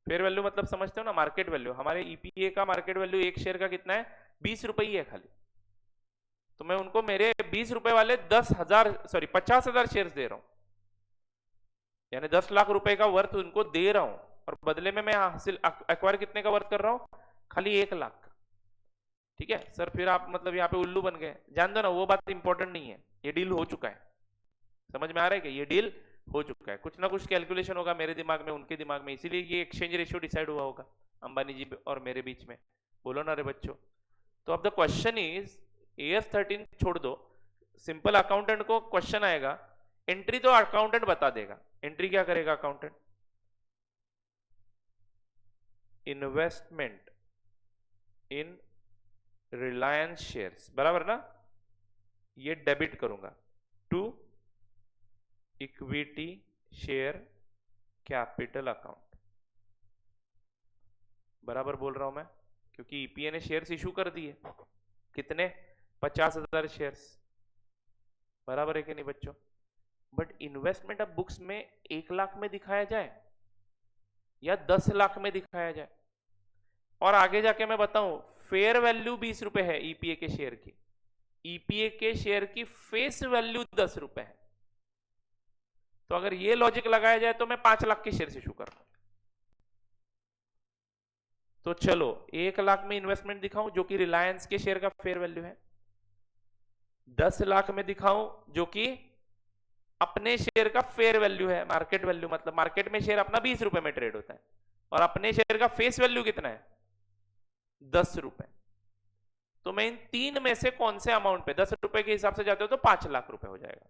fair value मतलब समझते हो ना, मार्केट वैल्यू। हमारे ईपीए का मार्केट वैल्यू एक शेयर का कितना है? 20 रुपए ही है खाली। तो मैं उनको मेरे 20 रुपए वाले 50,000 शेयर्स दे रहा हूं, यानी 10 लाख रुपए का वर्थ उनको दे रहा हूं, और बदले में मैं हासिल एक्वायर कितने का वर्थ कर रहा हूं? खाली 1 लाख। ठीक है सर, फिर आप मतलब यहाँ पे उल्लू बन गए। जान दो ना, वो बात इंपॉर्टेंट नहीं है, ये डील हो चुका है। समझ में आ रहा है कि ये डील हो चुका है? कुछ ना कुछ कैलकुलेशन होगा मेरे दिमाग में, उनके दिमाग में, इसीलिए ये एक्सचेंज रेशियो डिसाइड हुआ होगा अंबानी जी और मेरे बीच में। बोलो ना रे बच्चों। तो अब द क्वेश्चन इज, एएस 13 छोड़ दो, सिंपल अकाउंटेंट को क्वेश्चन आएगा, एंट्री तो अकाउंटेंट बता देगा, एंट्री क्या करेगा accountant? Investment in Reliance shares, बराबर ना? ये डेबिट करूंगा to equity share capital account. बराबर बोल रहा हूं मैं, क्योंकि ईपीए ने शेयर्स इशू कर दिए, कितने? 50,000 शेयर्स। बराबर है कि नहीं बच्चों? बट इन्वेस्टमेंट अब बुक्स में 1 लाख में दिखाया जाए या 10 लाख में दिखाया जाए, और आगे जाके मैं बताऊं, फेयर वैल्यू 20 रुपए है ईपीए के शेयर की, ईपीए के शेयर की फेस वैल्यू 10 रुपए है। तो अगर ये लॉजिक लगाया जाए तो मैं 5 लाख के शेयर इशू कर रहा हूं। तो चलो 1 लाख में इन्वेस्टमेंट दिखाऊं जो कि रिलायंस के शेयर का फेयर वैल्यू है, 10 लाख में दिखाऊं जो कि अपने शेयर का फेयर वैल्यू है, मार्केट वैल्यू, मतलब मार्केट में शेयर अपना 20 रुपए में ट्रेड होता है, और अपने शेयर का फेस वैल्यू कितना है? 10 रुपए। तो मैं इन तीन में से कौन से अमाउंट पे 10 रुपए के हिसाब से जाते हो तो 5 लाख रुपए हो जाएगा।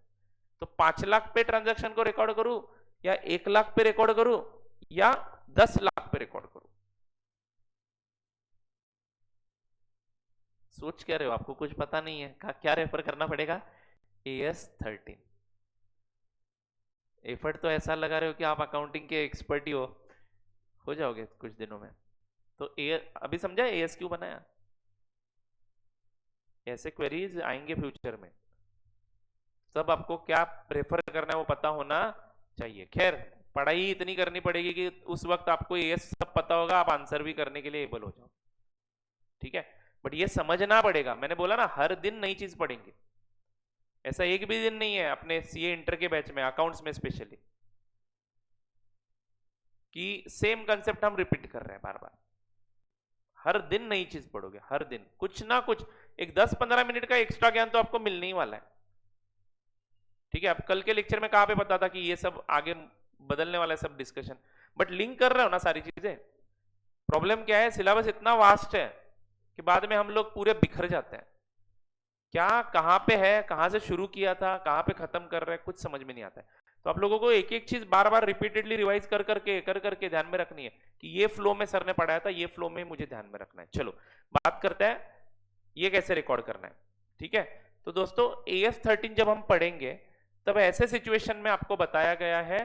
तो 5 लाख पे ट्रांजैक्शन को रिकॉर्ड करूं, या 1 लाख पे रिकॉर्ड करूं, या 10 लाख पे रिकॉर्ड करूं? सोच क्या रहे हो? आपको कुछ पता नहीं है, क्या रेफर करना पड़ेगा? एएस 13। एफर्ट तो ऐसा लगा रहे हो कि आप अकाउंटिंग के एक्सपर्ट ही हो जाओगे कुछ दिनों में। तो अभी समझा एएस क्यों बनाया? ऐसे क्वेरीज आएंगे फ्यूचर में, सब आपको क्या प्रेफर करना है वो पता होना चाहिए। खैर पढ़ाई इतनी करनी पड़ेगी कि उस वक्त आपको ये सब पता होगा, आप आंसर भी करने के लिए एबल हो जाओ, ठीक है। बट ये समझना पड़ेगा, मैंने बोला ना हर दिन नई चीज पढ़ेंगे, ऐसा एक भी दिन नहीं है अपने सीए इंटर के बैच में, अकाउंट्स में स्पेशली, कि सेम कंसेप्ट हम रिपीट कर रहे हैं बार बार। हर दिन नई चीज पढ़ोगे, हर दिन कुछ ना कुछ, एक 10-15 मिनट का एक्स्ट्रा ज्ञान तो आपको मिलने ही वाला है, ठीक है। अब कल के लेक्चर में कहां पे पता था कि ये सब आगे बदलने वाला है सब डिस्कशन, बट लिंक कर रहे हो ना सारी चीजें। प्रॉब्लम क्या है, सिलेबस इतना वास्ट है कि बाद में हम लोग पूरे बिखर जाते हैं, क्या कहां पे है, कहां से शुरू किया था, कहां पे खत्म कर रहे हैं, कुछ समझ में नहीं आता है। तो आप लोगों को एक एक चीज बार बार रिपीटेडली रिवाइज कर करके ध्यान में रखनी है कि ये फ्लो में सर ने पढ़ाया था, ये फ्लो में मुझे ध्यान में रखना है। चलो बात करते हैं ये कैसे रिकॉर्ड करना है, ठीक है। तो दोस्तों AS13 जब हम पढ़ेंगे तब ऐसे सिचुएशन में आपको बताया गया है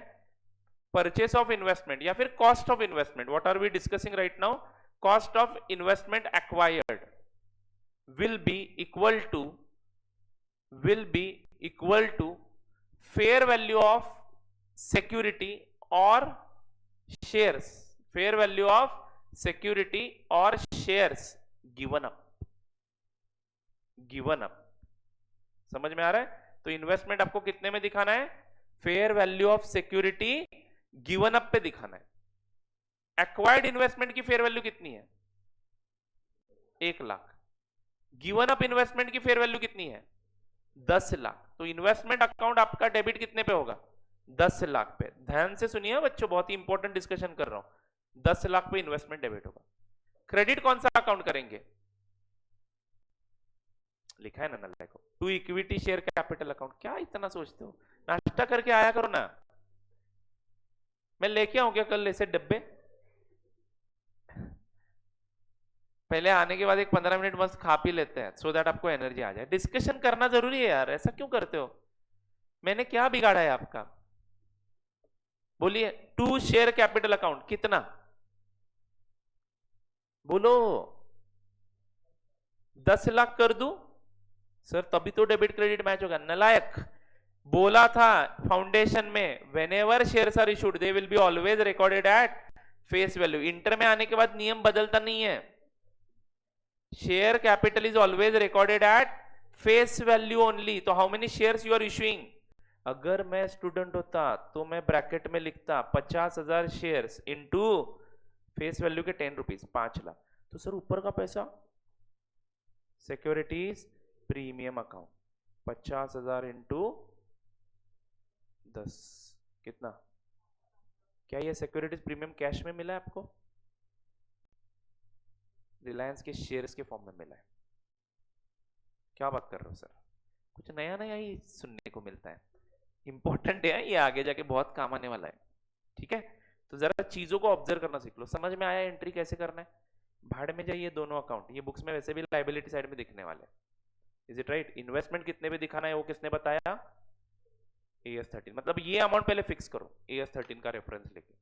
परचेस ऑफ इन्वेस्टमेंट या फिर cost of investment, what are we discussing right now, cost of investment acquired will be equal to fair value of security or shares, fair value of security or shares given up। समझ में आ रहा है? तो investment आपको कितने में दिखाना है, fair value of security given up पे दिखाना है। एक्वायर्ड इन्वेस्टमेंट की फेयर वैल्यू कितनी है, 1 लाख। गिवन अप इन्वेस्टमेंट की फेयर वैल्यू कितनी है, 10 लाख। तो इन्वेस्टमेंट अकाउंट आपका डेबिट कितने पे होगा, 10 लाख पे। ध्यान से सुनिए बच्चों, बहुत ही इंपॉर्टेंट डिस्कशन कर रहा हूं। 10 लाख पे इन्वेस्टमेंट डेबिट होगा। क्रेडिट कौन सा अकाउंट करेंगे, लिखा है ना नल्ले को, to equity share capital account. क्या इतना सोचते हो, नाश्ता करके आया करो ना, मैं लेके आऊं क्या कल ऐसे डब्बे, पहले आने के बाद एक 15 मिनट बस खा पी लेते हैं सो दैट आपको एनर्जी आ जाए। डिस्कशन करना जरूरी है यार, ऐसा क्यों करते हो, मैंने क्या बिगाड़ा है आपका, बोलिए। टू शेयर कैपिटल अकाउंट कितना, बोलो। 10 लाख कर दूं सर, तभी तो डेबिट क्रेडिट मैच होगा। नलायक, बोला था फाउंडेशन में, whenever shares are issued they will be always recorded at face value. Inter में आने के बाद नियम बदलता नहीं है, share capital is always recorded at face value only. तो how many shares you are issuing, अगर मैं स्टूडेंट होता तो मैं ब्रैकेट में लिखता 50,000 शेयर्स इनटू फेस वैल्यू के 10 रुपीज, 5 लाख। तो सर ऊपर का पैसा, सिक्योरिटीज प्रीमियम अकाउंट 50,000 इंटू 10 कितना, क्या ये सिक्योरिटीज प्रीमियम कैश में मिला है आपको, रिलायंस के शेयर्स के फॉर्म में मिला है। क्या बात कर रहे हो सर, कुछ नया नया ही सुनने को मिलता है, इंपॉर्टेंट है ये, आगे जाके बहुत काम आने वाला है, ठीक है। तो जरा चीजों को ऑब्जर्व करना सीख लो। समझ में आया एंट्री कैसे करना है, भाड़ में जाइए दोनों अकाउंट, ये बुक्स में वैसे भी लाइबिलिटी साइड में दिखने वाले हैं, इज इट राइट। इन्वेस्टमेंट कितने पे दिखाना है वो किसने बताया, AS13। मतलब ये अमाउंट पहले फिक्स करो AS13 का रेफरेंस लेके।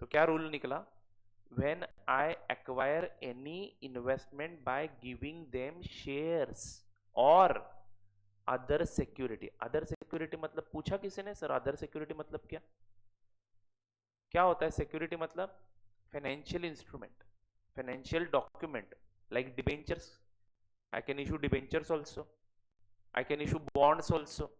तो क्या रूल निकला, when I acquire any investment by giving them shares or other security। other security मतलब पूछा किसी ने, सर other security मतलब क्या, क्या होता है सिक्योरिटी, मतलब financial instrument, financial document like debentures, I can issue debentures also, I can issue bonds also.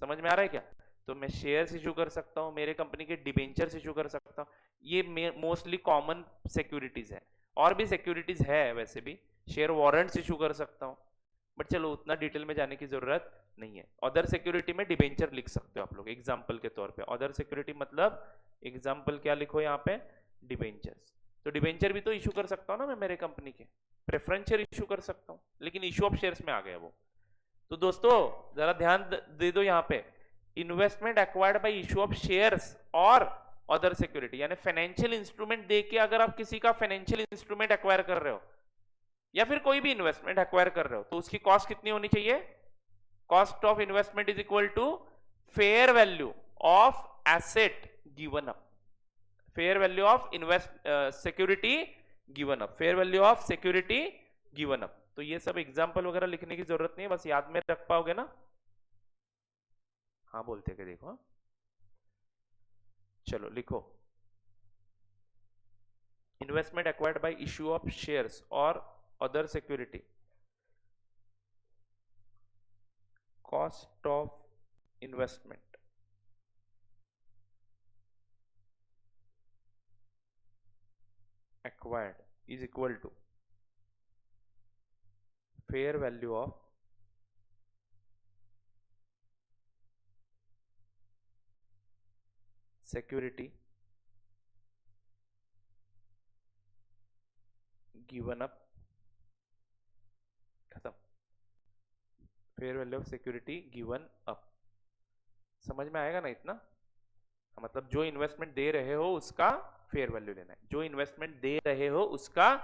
समझ में आ रहा है क्या, तो मैं शेयर्स इशू कर सकता हूं, मेरे कंपनी के डिबेंचर्स इशू कर सकता हूं, ये मोस्टली कॉमन सिक्योरिटीज है। और भी सिक्योरिटीज है वैसे भी, शेयर वारंट्स इशू कर सकता हूं, बट चलो उतना डिटेल में जाने की जरूरत नहीं है। अदर सिक्योरिटी में डिबेंचर लिख सकते हो आप लोग एग्जाम्पल के तौर पे। अदर सिक्योरिटी मतलब एग्जाम्पल क्या लिखो यहाँ पे, डिबेंचर्स। तो डिबेंचर भी तो इशू कर सकता हूँ ना मैं मेरे कंपनी के, प्रेफरेंस शेयर इशू कर सकता हूँ, लेकिन इशू ऑफ शेयर्स में आ गया वो। तो दोस्तों जरा ध्यान दे दो यहाँ पे, investment acquired by issue of shares और अदर सिक्योरिटी, यानी फाइनेंशियल इंस्ट्रूमेंट देके अगर आप किसी का फाइनेंशियल इंस्ट्रूमेंट एक्वायर कर रहे हो या फिर कोई भी इन्वेस्टमेंट एक्वायर कर रहे हो, तो उसकी कॉस्ट कितनी होनी चाहिए, cost of investment is equal to fair value of asset given up, fair value of security given up, fair value of security given up. तो ये सब एग्जांपल वगैरह लिखने की जरूरत नहीं है, बस याद में रख पाओगे ना। हाँ बोलते के देखो, चलो लिखो, investment acquired by issue of shares और other security, cost of investment acquired is equal to fair value of security given up, खत्म। Fair value of security given up, समझ में आएगा ना इतना? मतलब जो इन्वेस्टमेंट दे रहे हो उसका फेयर वैल्यू लेना है, जो इन्वेस्टमेंट दे रहे हो उसका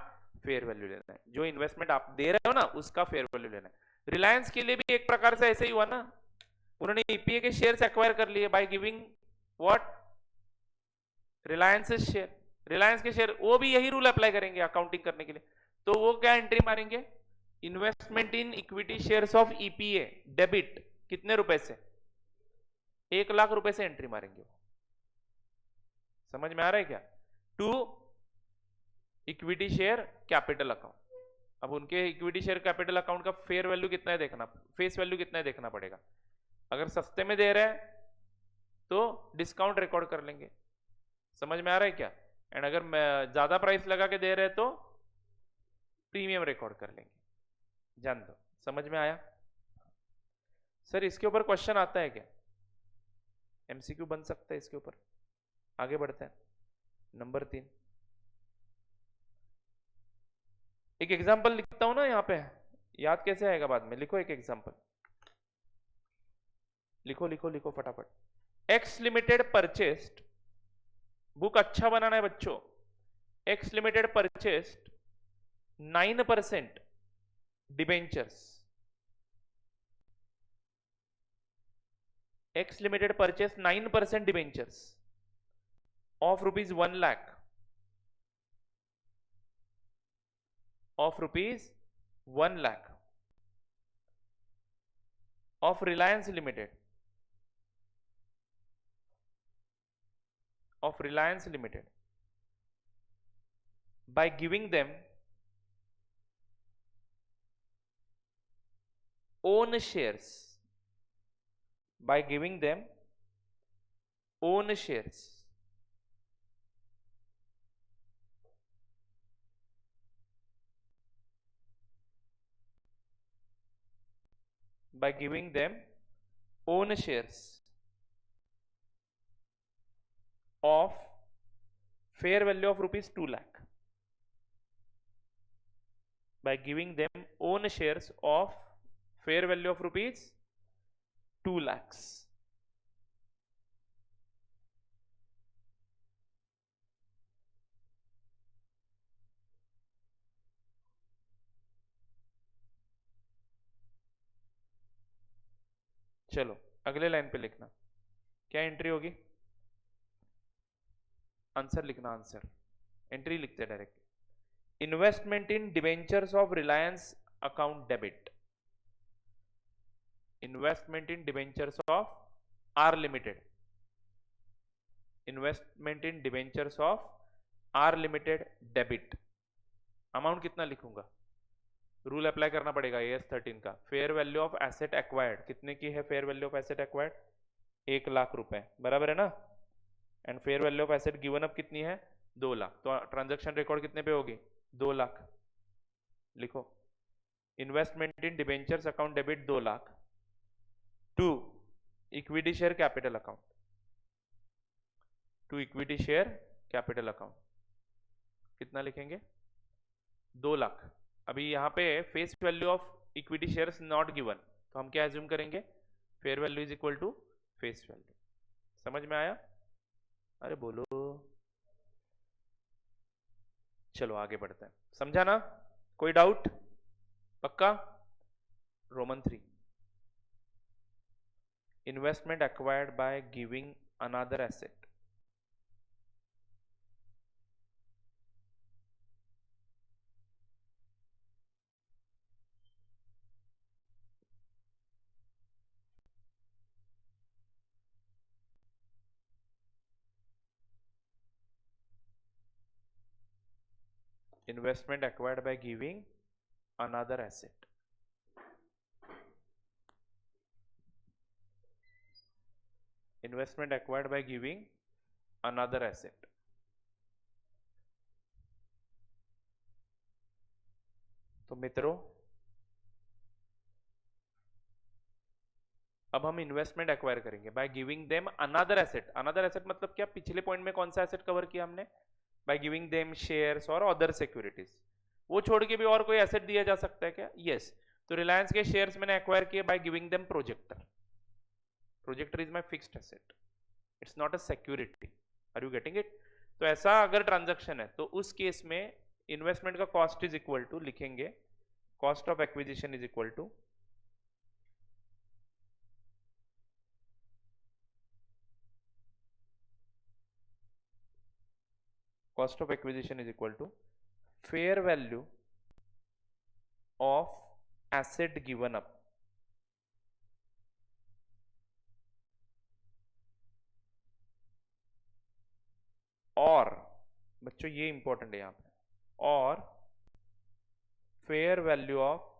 फेयर वैल्यू लेना है, जो इन्वेस्टमेंट आप दे रहे हो ना उसका फेयर वैल्यू लेना है। रिलायंस के लिए भी एक प्रकार से ऐसे ही हुआ ना, उन्होंने ईपीए के शेयर्स एक्वायर कर लिए by giving what, Reliance share, Reliance के शेयर, वो भी यही रूल अप्लाई करेंगे अकाउंटिंग करने के लिए। तो वो क्या एंट्री मारेंगे, investment in equity shares of EPA debit, कितने रुपए से, 1 लाख रुपए से एंट्री मारेंगे वो। समझ में आ रहा है क्या? To equity share capital account. अब उनके इक्विटी शेयर कैपिटल अकाउंट का फेयर वैल्यू कितना है देखना, फेस वैल्यू कितना है देखना पड़ेगा। अगर सस्ते में दे रहे हैं तो डिस्काउंट रिकॉर्ड कर लेंगे, समझ में आ रहा है क्या? एंड अगर ज्यादा प्राइस लगा के दे रहे हैं तो प्रीमियम रिकॉर्ड कर लेंगे, जान दो। समझ में आया? सर इसके ऊपर क्वेश्चन आता है क्या, एमसीक्यू बन सकता है इसके ऊपर? आगे बढ़ते हैं। नंबर 3, एक एग्जांपल लिखता हूं ना यहाँ पे, याद कैसे आएगा बाद में, लिखो एक एग्जांपल, लिखो लिखो लिखो फटाफट। एक्स लिमिटेड परचेस्ड, बुक अच्छा बनाना है बच्चों, x limited purchased 9% debentures, x limited purchased 9% debentures of rupees 1 lakh, of rupees 1 lakh of Reliance Limited, of Reliance Limited by giving them own shares, by giving them own shares by giving them own shares of fair value of rupees 2 lakh, by giving them own shares of fair value of rupees 2 lakhs। चलो अगले line पे लिखना, क्या entry होगी, answer लिखना, answer entry लिखते direct, investment in debentures of Reliance account debit, investment in debentures of R limited, investment in debentures of R limited debit. Amount कितना लिखूंगा, रूल अप्लाई करना पड़ेगा AS 13 का, fair value of asset acquired, कितने की है fair value of asset acquired, 1 lakh रुपए, बराबर है ना? And fair value of asset given up कितनी है, 2 लाख, तो ट्रांजैक्शन रिकॉर्ड कितने पे होगी, 2 लाख। लिखो, investment in debentures account debit 2 lakh to equity share capital account, to equity share capital account, कितना लिखेंगे, 2 लाख। अभी यहाँ पे face value of equity shares not given, तो हम क्या एज्यूम करेंगे, fair value is equal to face value. समझ में आया? अरे बोलो, चलो आगे बढ़ते हैं, समझा ना? कोई डाउट? पक्का? Roman 3, investment acquired by giving another asset, investment acquired by giving another asset. Investment acquired by giving another asset. तो मित्रों अब हम इन्वेस्टमेंट एक्वायर करेंगे bye giving them another asset. Another asset मतलब क्या? पिछले पॉइंट में कौन सा एसेट कवर किया हमने? बाय गिविंग देम शेयर्स और अदर सिक्योरिटीज. वो छोड़ के भी और कोई एसेट दिया जा सकता है क्या? यस. तो रिलायंस के शेयर्स मैंने एक्वायर किए by giving them projector. Projector is my fixed asset, it's not a security. Are you getting it? तो ऐसा अगर ट्रांजैक्शन है तो उस केस में इन्वेस्टमेंट का कॉस्ट इज इक्वल टू, लिखेंगे cost of acquisition is equal to cost of acquisition is equal to fair value of asset given up और बच्चों ये इंपॉर्टेंट है यहां पे, और fair value of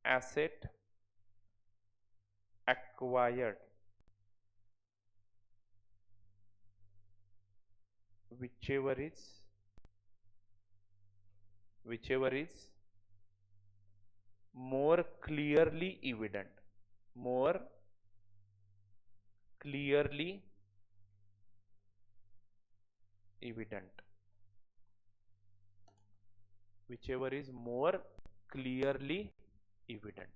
asset acquired whichever is more clearly evident, more clearly evident, whichever is more clearly evident.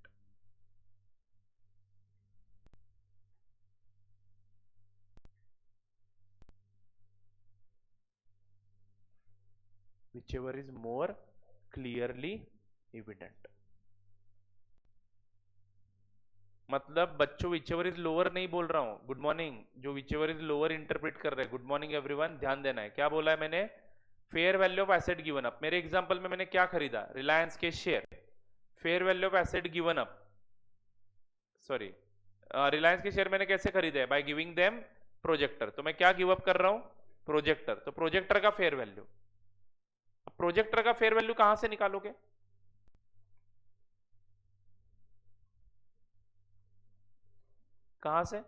whichever is more clearly evident. मतलब बच्चों whichever is lower नहीं बोल रहा हूं. गुड मॉर्निंग जो whichever is lower इंटरप्रेट कर रहे हैं, गुड मॉर्निंग एवरीवन, ध्यान देना है. क्या बोला है मैंने? Fair value of asset given up. मेरे एग्जांपल में मैंने क्या खरीदा? रिलायंस के share. Fair value of asset given up, sorry, Reliance के शेयर मैंने कैसे खरीदे? Bye giving them projector. तो मैं क्या गिव अप कर रहा हूं? प्रोजेक्टर. तो प्रोजेक्टर का फेयर वैल्यू. प्रोजेक्टर का फेयर वैल्यू कहां से निकालोगे? कहां से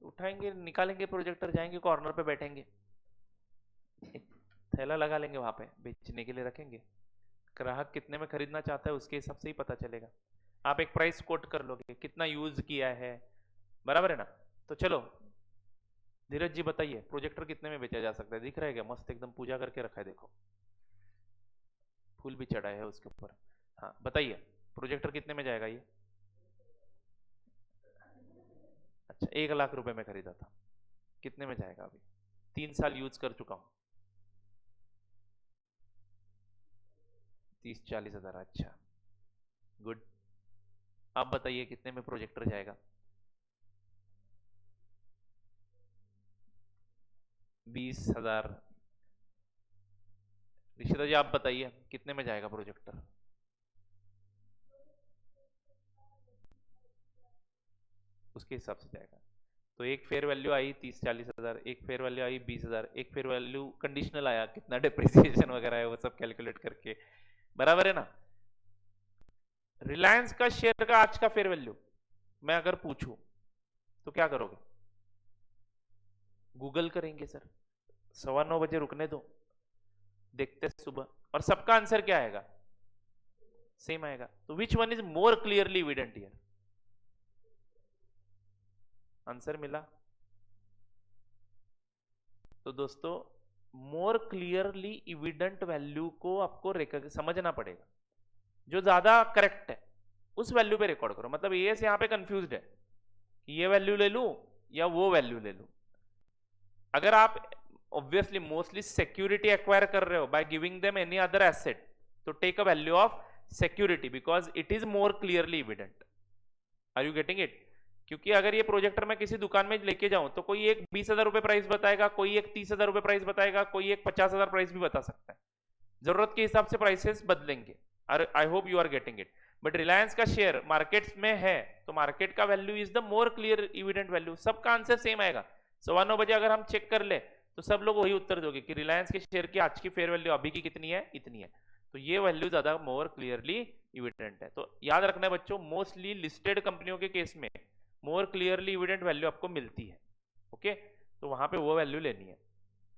उठाएंगे, निकालेंगे प्रोजेक्टर, जाएंगे कॉर्नर पे बैठेंगे, एक थैला लगा लेंगे, वहां पे बेचने के लिए रखेंगे. ग्राहक कितने में खरीदना चाहता है उसके हिसाब से ही पता चलेगा. आप एक प्राइस कोट कर लोगे, कितना यूज किया है, बराबर है ना? तो चलो धीरज जी बताइए, प्रोजेक्टर कितने में बेचा जा सकता है? दिख रहा है क्या? मस्त एकदम पूजा करके रखा है, देखो फूल भी चढ़ा है उसके ऊपर. हाँ बताइए, प्रोजेक्टर कितने में जाएगा ये? अच्छा 1 लाख रुपए में खरीदा था, कितने में जाएगा अभी? 3 साल यूज कर चुका हूं, 30-40 हजार. अच्छा गुड. आप बताइए कितने में प्रोजेक्टर जाएगा? 20,000. ऋषिता जी आप बताइए कितने में जाएगा प्रोजेक्टर? उसके हिसाब से जाएगा. तो एक फेयर वैल्यू आई 30-40 हजार, एक फेयर वैल्यू आई 20,000, एक फेयर वैल्यू कंडीशनल आया, कितना डिप्रिसिएशन वगैरह है वो सब कैलकुलेट करके, बराबर है ना? रिलायंस का शेयर का आज का फेयर वैल्यू मैं अगर पूछूं तो क्या करोगे? गूगल करेंगे सर, 9:15 बजे रुकने दो, देखते सुबह, और सबका आंसर क्या आएगा? सेम आएगा. तो which one is more clearly evident here? Answer मिला. तो दोस्तों मोर क्लियरली एविडेंट वैल्यू को आपको समझना पड़ेगा. जो ज्यादा करेक्ट है उस वैल्यू पे रिकॉर्ड करो. मतलब ये यहां पे कंफ्यूज्ड है कि ये वैल्यू ले लूं या वो वैल्यू ले लूं. अगर आप ऑब्वियसली मोस्टली सिक्योरिटी एक्वायर कर रहे हो by giving them any other asset, तो take a value of security because it is more clearly evident. Are you getting it? क्योंकि अगर ये प्रोजेक्टर मैं किसी दुकान में लेके जाऊं तो कोई एक 20,000 रुपए प्राइस बताएगा, कोई एक 30,000 रुपए प्राइस बताएगा, कोई एक 50,000 प्राइस भी बता सकता है. जरूरत के हिसाब से प्राइसेस बदलेंगे. I hope you are getting it. But Reliance का शेयर मार्केट में है तो मार्केट का value is the more clear evident value. सबका आंसर सेम आएगा. 9:15 बजे अगर हम चेक कर ले तो सब लोग वही उत्तर दोगे कि रिलायंस के शेयर की आज की फेयर वैल्यू अभी की कितनी है, इतनी है। तो ये वैल्यू ज्यादा मोर क्लियरली इविडेंट है। तो याद रखना है बच्चों, मोस्टली लिस्टेड कंपनियों के केस में मोर क्लियरली इविडेंट वैल्यू आपको मिलती है। ओके, तो वहां पे वो वैल्यू लेनी है।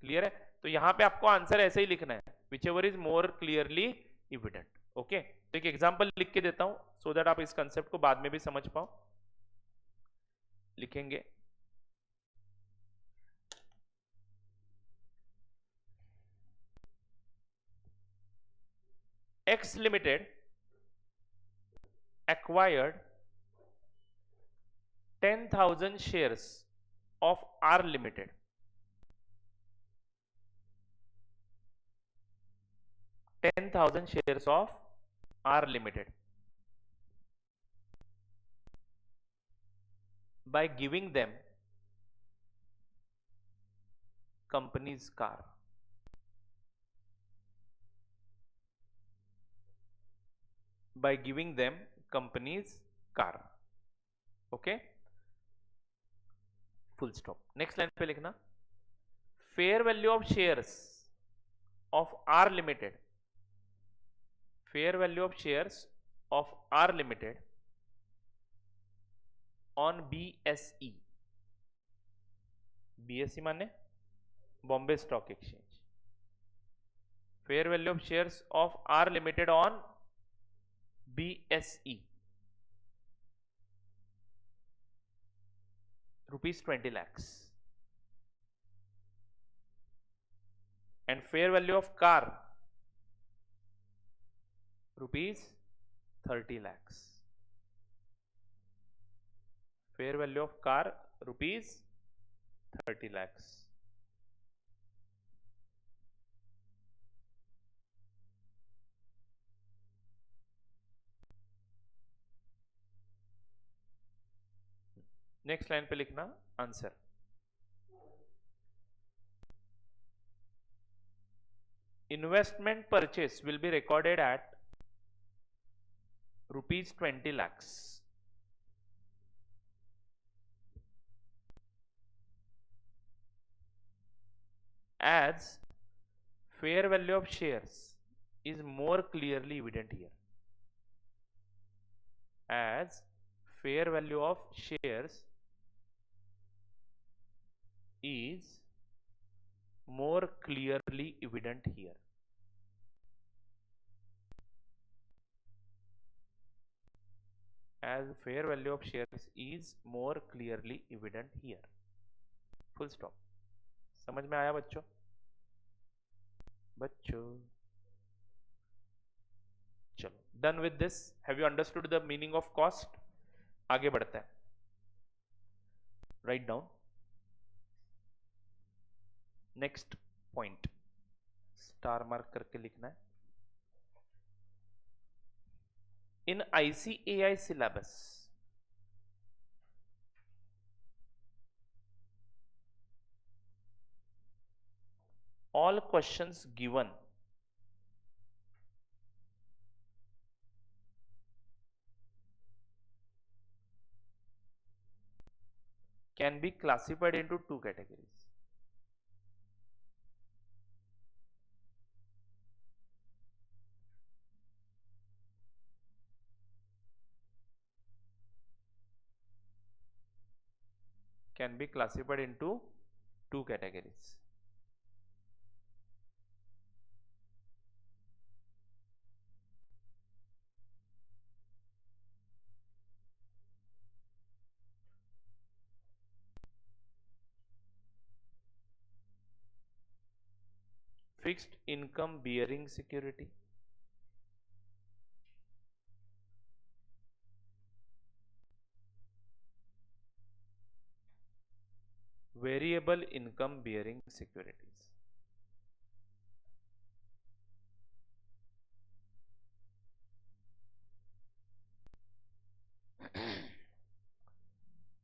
क्लियर है? तो यहां पे आपको आंसर ऐसे ही लिखना है, which ever is more clearly evident. Okay, तो एक एग्जांपल लिख के देता हूं सो दैट आप इस कंसेप्ट को बाद में भी समझ पाओ। लिखेंगे X Limited acquired 10,000 shares of R Limited. 10,000 shares of R Limited by giving them company's car. By giving them company's car. Okay, full stop. Next line पे लिखना, fair value of shares of R Limited, fair value of shares of R Limited on BSE. BSE माने Bombay Stock Exchange. Fair value of shares of R Limited on BSE rupees 20 lakhs, and fair value of car rupees 30 lakhs. Fair value of car rupees 30 lakhs. Next line पे लिखना answer. Investment purchase will be recorded at rupees 20 lakhs as fair value of shares is more clearly evident here. As fair value of shares is more clearly evident here. As fair value of shares is more clearly evident here. Full stop. समझ में आया बच्चों? चलो, done with this. Have you understood the meaning of cost? आगे बढ़ते हैं। Write down next point, star mark करके लिखना है। इन ICAI syllabus all questions given can be classified into two categories. Can be classified into two categories. Fixed income bearing security, variable income bearing securities.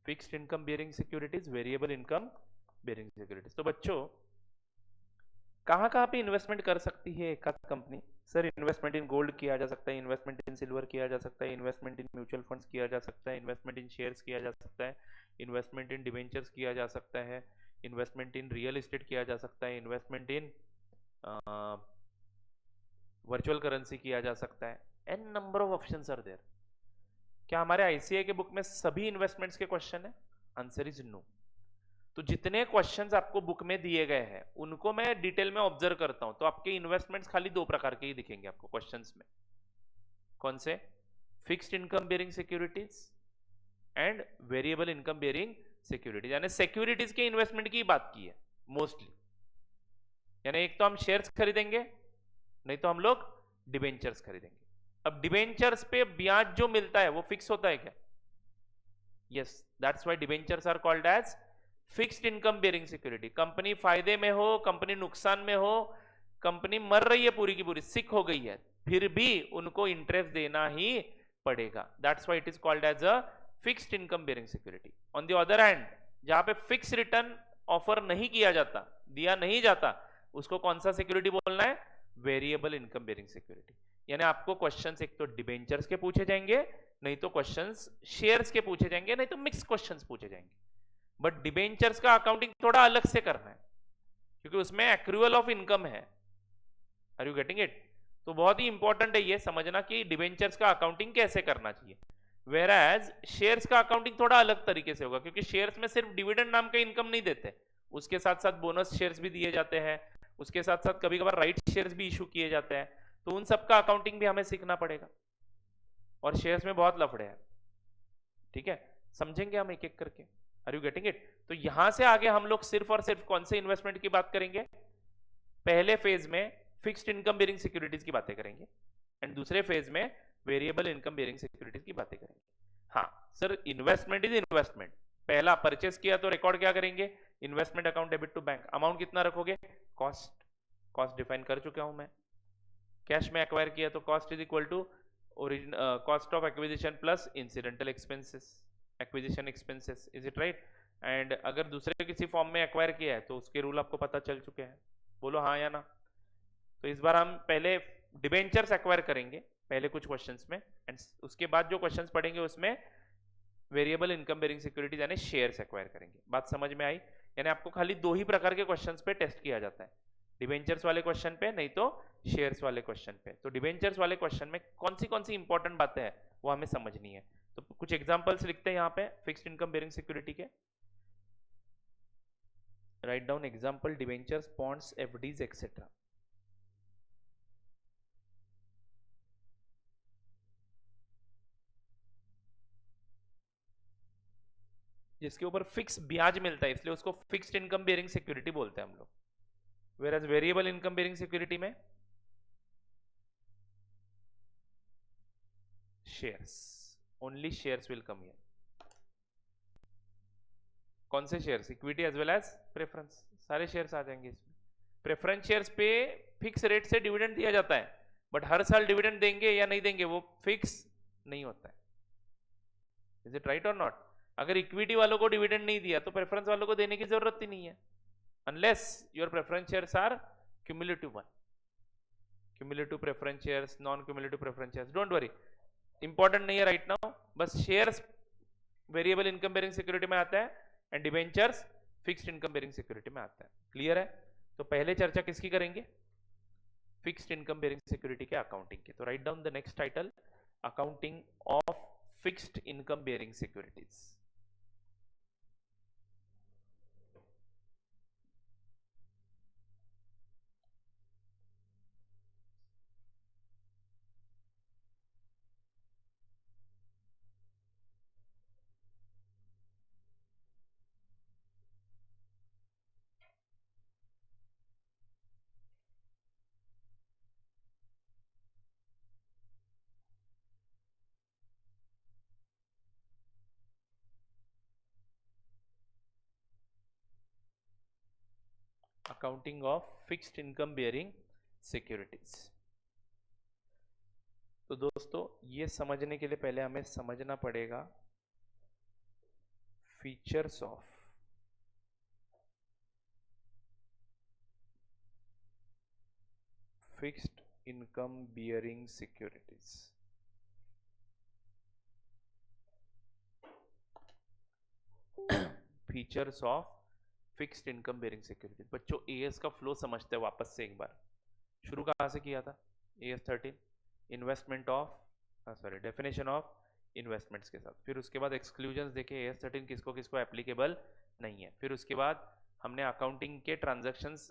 Fixed income bearing securities, variable income bearing securities. तो बच्चों कहां कहां पे investment कर सकती है एक company? Sir investment in gold किया जा सकता है, इन्वेस्टमेंट इन सिल्वर किया जा सकता है, इन्वेस्टमेंट इन म्यूचुअल फंड्स किया जा सकता है, इन्वेस्टमेंट इन शेयर्स किया जा सकता है, इन्वेस्टमेंट इन डिवेंचर्स किया जा सकता है, इन्वेस्टमेंट इन रियल एस्टेट किया जा सकता है, इन्वेस्टमेंट इन वर्चुअल करेंसी किया जा सकता है, an number of options are there. क्या हमारे आईसीआई के बुक में सभी इन्वेस्टमेंट्स के क्वेश्चन है? Answer is no. तो जितने क्वेश्चंस आपको बुक में दिए गए हैं उनको मैं डिटेल में ऑब्जर्व करता हूं, तो आपके इन्वेस्टमेंट्स खाली दो प्रकार के ही दिखेंगे आपको क्वेश्चंस में। कौन से? Fixed income bearing securities and variable income bearing securities, यानी सिक्योरिटीज के इन्वेस्टमेंट की बात की है मोस्टली। यानी एक तो हम शेयर्स खरीदेंगे, नहीं तो हम लोग डिबेंचर्स खरीदेंगे। अब डिबेंचर्स पे ब्याज जो मिलता है वो फिक्स होता है क्या? Yes, that's why debentures are called as fixed income bearing security. Company फायदे में हो, कंपनी नुकसान में हो, कंपनी मर रही है पूरी की पूरी, सिक हो गई है, फिर भी उनको इंटरेस्ट देना ही पड़ेगा। That's why it is called as a fixed income bearing security. On the other hand, जहां पे फिक्स रिटर्न ऑफर नहीं किया जाता, दिया नहीं जाता, उसको कौन सा सिक्योरिटी बोलना है? Variable income bearing security. यानी आपको क्वेश्चंस एक तो डिबेंचर्स के पूछे जाएंगे, नहीं तो क्वेश्चंस शेयर्स के पूछे जाएंगे, नहीं तो मिक्स क्वेश्चंस पूछे जाएंगे। बट डिबेंचर्स का अकाउंटिंग थोड़ा अलग से करना है, क्योंकि उसमें एक्रूअल ऑफ इनकम है। Are you getting it? तो बहुत ही इंपॉर्टेंट है ये समझना कि डिबेंचर्स का अकाउंटिंग कैसे करना चाहिए। वेर एज शेयर्स का अकाउंटिंग थोड़ा अलग तरीके से होगा, क्योंकि शेयर्स में सिर्फ डिविडेंड नाम का इनकम नहीं देते, उसके साथ साथ बोनस शेयर्स भी दिए जाते हैं, उसके साथ साथ कभी कभार राइट शेयर्स भी इशू किए जाते हैं, तो उन सबका अकाउंटिंग भी हमें सीखना पड़ेगा। और शेयर्स में बहुत लफड़े हैं, ठीक है, समझेंगे हम एक एक करके। Are you getting it? तो यहां से आगे हम लोग सिर्फ और सिर्फ कौन से इन्वेस्टमेंट की बात करेंगे? पहले फेज में फिक्स्ड इनकम बेयरिंग सिक्योरिटीज की बातें करेंगे, एंड दूसरे फेज में वेरिएबल इनकम बेयरिंग सिक्योरिटीज की बातें करेंगे। हाँ सर, इन्वेस्टमेंट इज इन्वेस्टमेंट। पहला परचेस किया तो रिकॉर्ड क्या करेंगे? Investment account debit to bank. Amount कितना रखोगे? कॉस्ट। कॉस्ट डिफाइन कर चुका हूं मैं। कैश में एक्वायर किया तो cost is equal to cost of acquisition plus incidental expenses, acquisition expenses, is it right? And अगर दूसरे किसी फॉर्म में एक्वायर किया है तो उसके रूल आपको पता चल चुके हैं, बोलो हाँ या ना। तो इस बार हम पहले डिबेंचर्स एक्वायर करेंगे पहले कुछ क्वेश्चंस में, एंड उसके बाद जो क्वेश्चंस पढ़ेंगे उसमें वेरिएबल इनकम बेयरिंग सिक्योरिटीज यानी शेयर्स एक्वायर करेंगे। बात समझ में आई? यानी आपको खाली दो ही प्रकार के क्वेश्चंस पे टेस्ट किया जाता है, डिबेंचर्स वाले क्वेश्चन पे, नहीं तो शेयर्स वाले क्वेश्चन पे। तो डिबेंचर्स वाले क्वेश्चन में कौन सी इंपॉर्टेंट बातें हैं वो हमें समझनी है। तो कुछ एग्जांपल्स लिखते हैं यहाँ पे फिक्स्ड इनकम बेयरिंग सिक्योरिटी के। Write down example debentures, bonds, FDs etcetera. जिसके ऊपर फिक्स ब्याज मिलता है इसलिए उसको फिक्स्ड इनकम बेयरिंग सिक्योरिटी बोलते हैं हम लोग। Whereas variable income bearing security में shares, only shares will come here. कौन से shares? Equity as well as preference, सारे शेयर्स आ जाएंगे इसमें। प्रेफरेंस शेयर्स पे फिक्स रेट से डिविडेंड दिया जाता है, बट हर साल डिविडेंड देंगे या नहीं देंगे वो फिक्स नहीं होता है। इज इट राइट और नॉट? अगर इक्विटी वालों को डिविडेंड नहीं दिया तो प्रेफरेंस वालों को देने की जरूरत ही नहीं है, unless your preference shares are cumulative one. Cumulative preference shares, non cumulative preference shares, don't worry, important नहीं है राइट नाउ। बस shares variable income bearing security में आता है and debentures fixed income bearing security में आता है। क्लियर है? तो पहले चर्चा किसकी करेंगे? फिक्स्ड इनकम बेयरिंग सिक्योरिटी के अकाउंटिंग के। तो write down the next title, accounting of fixed income bearing securities. Accounting of fixed income bearing securities. तो दोस्तों ये समझने के लिए पहले हमें समझना पड़ेगा features of fixed income bearing securities. Features of fixed income bearing security. बच्चों एएस का फ्लो समझते हैं वापस से एक बार। शुरू कहाँ से किया था? As 13 investment of definition of investments के साथ। फिर उसके बाद एक्सक्लूजन्स देखे, एएस 13 किसको किसको एप्लीकेबल नहीं है। फिर उसके बाद हमने अकाउंटिंग के ट्रांजैक्शंस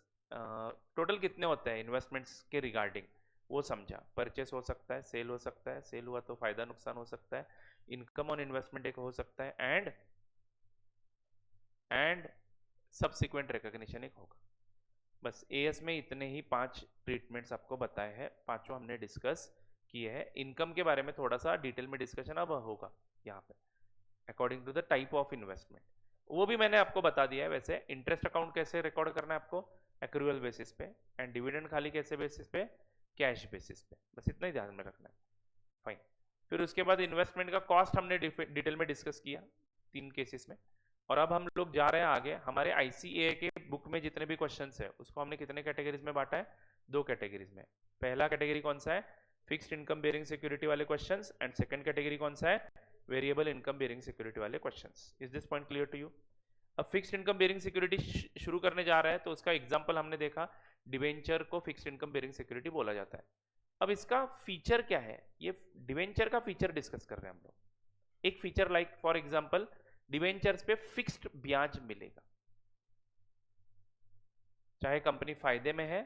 टोटल कितने होते हैं इन्वेस्टमेंट्स के रिगार्डिंग वो समझा। परचेस हो सकता है, सेल हो सकता है, सेल हुआ तो फायदा नुकसान हो सकता है, इनकम ऑन इन्वेस्टमेंट एक हो सकता है, एंड सब्सिक्वेंट रिकॉग्निशन एक होगा। बस एएस में इतने ही 5 ट्रीटमेंट्स आपको बताए हैं, पांचों हमने डिस्कस किए हैं। इनकम के बारे में थोड़ा सा डिटेल में डिस्कशन अब होगा यहाँ पे, according to the type of investment वो भी मैंने आपको बता दिया है। वैसे इंटरेस्ट अकाउंट कैसे रिकॉर्ड करना है आपको, एक्रूअल बेसिस पे, एंड डिविडेंड खाली कैसे बेसिस पे, कैश बेसिस पे। बस इतना ही ध्यान में रखना है। फाइन। फिर उसके बाद इन्वेस्टमेंट का कॉस्ट हमने डिटेल में डिस्कस किया 3 केसेस में। और अब हम लोग जा रहे हैं आगे। हमारे आईसीएए के बुक में जितने भी क्वेश्चंस है उसको हमने कितने कैटेगरीज में बांटा है? 2 कैटेगरीज में। पहला कैटेगरी कौन सा है? फिक्स्ड इनकम बेरिंग सिक्योरिटी वाले क्वेश्चंस, एंड सेकंड कैटेगरी कौन सा है? वेरिएबल इनकम बेरिंग सिक्योरिटी वाले questions. Is this point clear to you? अब फिक्स्ड इनकम बेरिंग सिक्योरिटी शुरू करने जा रहा है तो उसका एग्जांपल हमने देखा, डिवेंचर को फिक्स्ड इनकम बेरिंग सिक्योरिटी बोला जाता है। अब इसका फीचर क्या है? ये डिवेंचर का फीचर डिस्कस कर रहे हैं हम लोग। एक feature like for example debentures पे फिक्स्ड ब्याज मिलेगा, चाहे कंपनी फायदे में है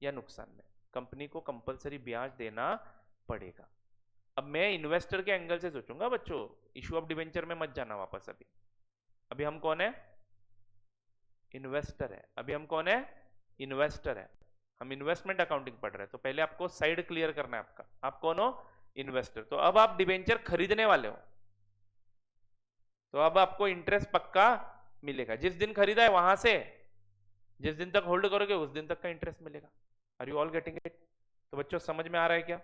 या नुकसान में, कंपनी को कंपलसरी ब्याज देना पड़ेगा। अब मैं इन्वेस्टर के एंगल से सोचूंगा बच्चों, इशू ऑफ डिवेंचर में मत जाना वापस। अभी हम कौन है? इन्वेस्टर है। अभी हम कौन है? इन्वेस्टर है। हम इन्वेस्टमेंट अकाउंटिंग पढ़ रहे हैं, तो पहले आपको साइड क्लियर करना है आपका। आप कौन हो? इन्वेस्टर। तो अब आप डिवेंचर खरीदने वाले हो, तो अब आपको इंटरेस्ट पक्का मिलेगा। जिस दिन खरीदा है वहां से जिस दिन तक होल्ड करोगे उस दिन तक का इंटरेस्ट मिलेगा। Are you all getting it? तो बच्चों समझ में आ रहा है क्या?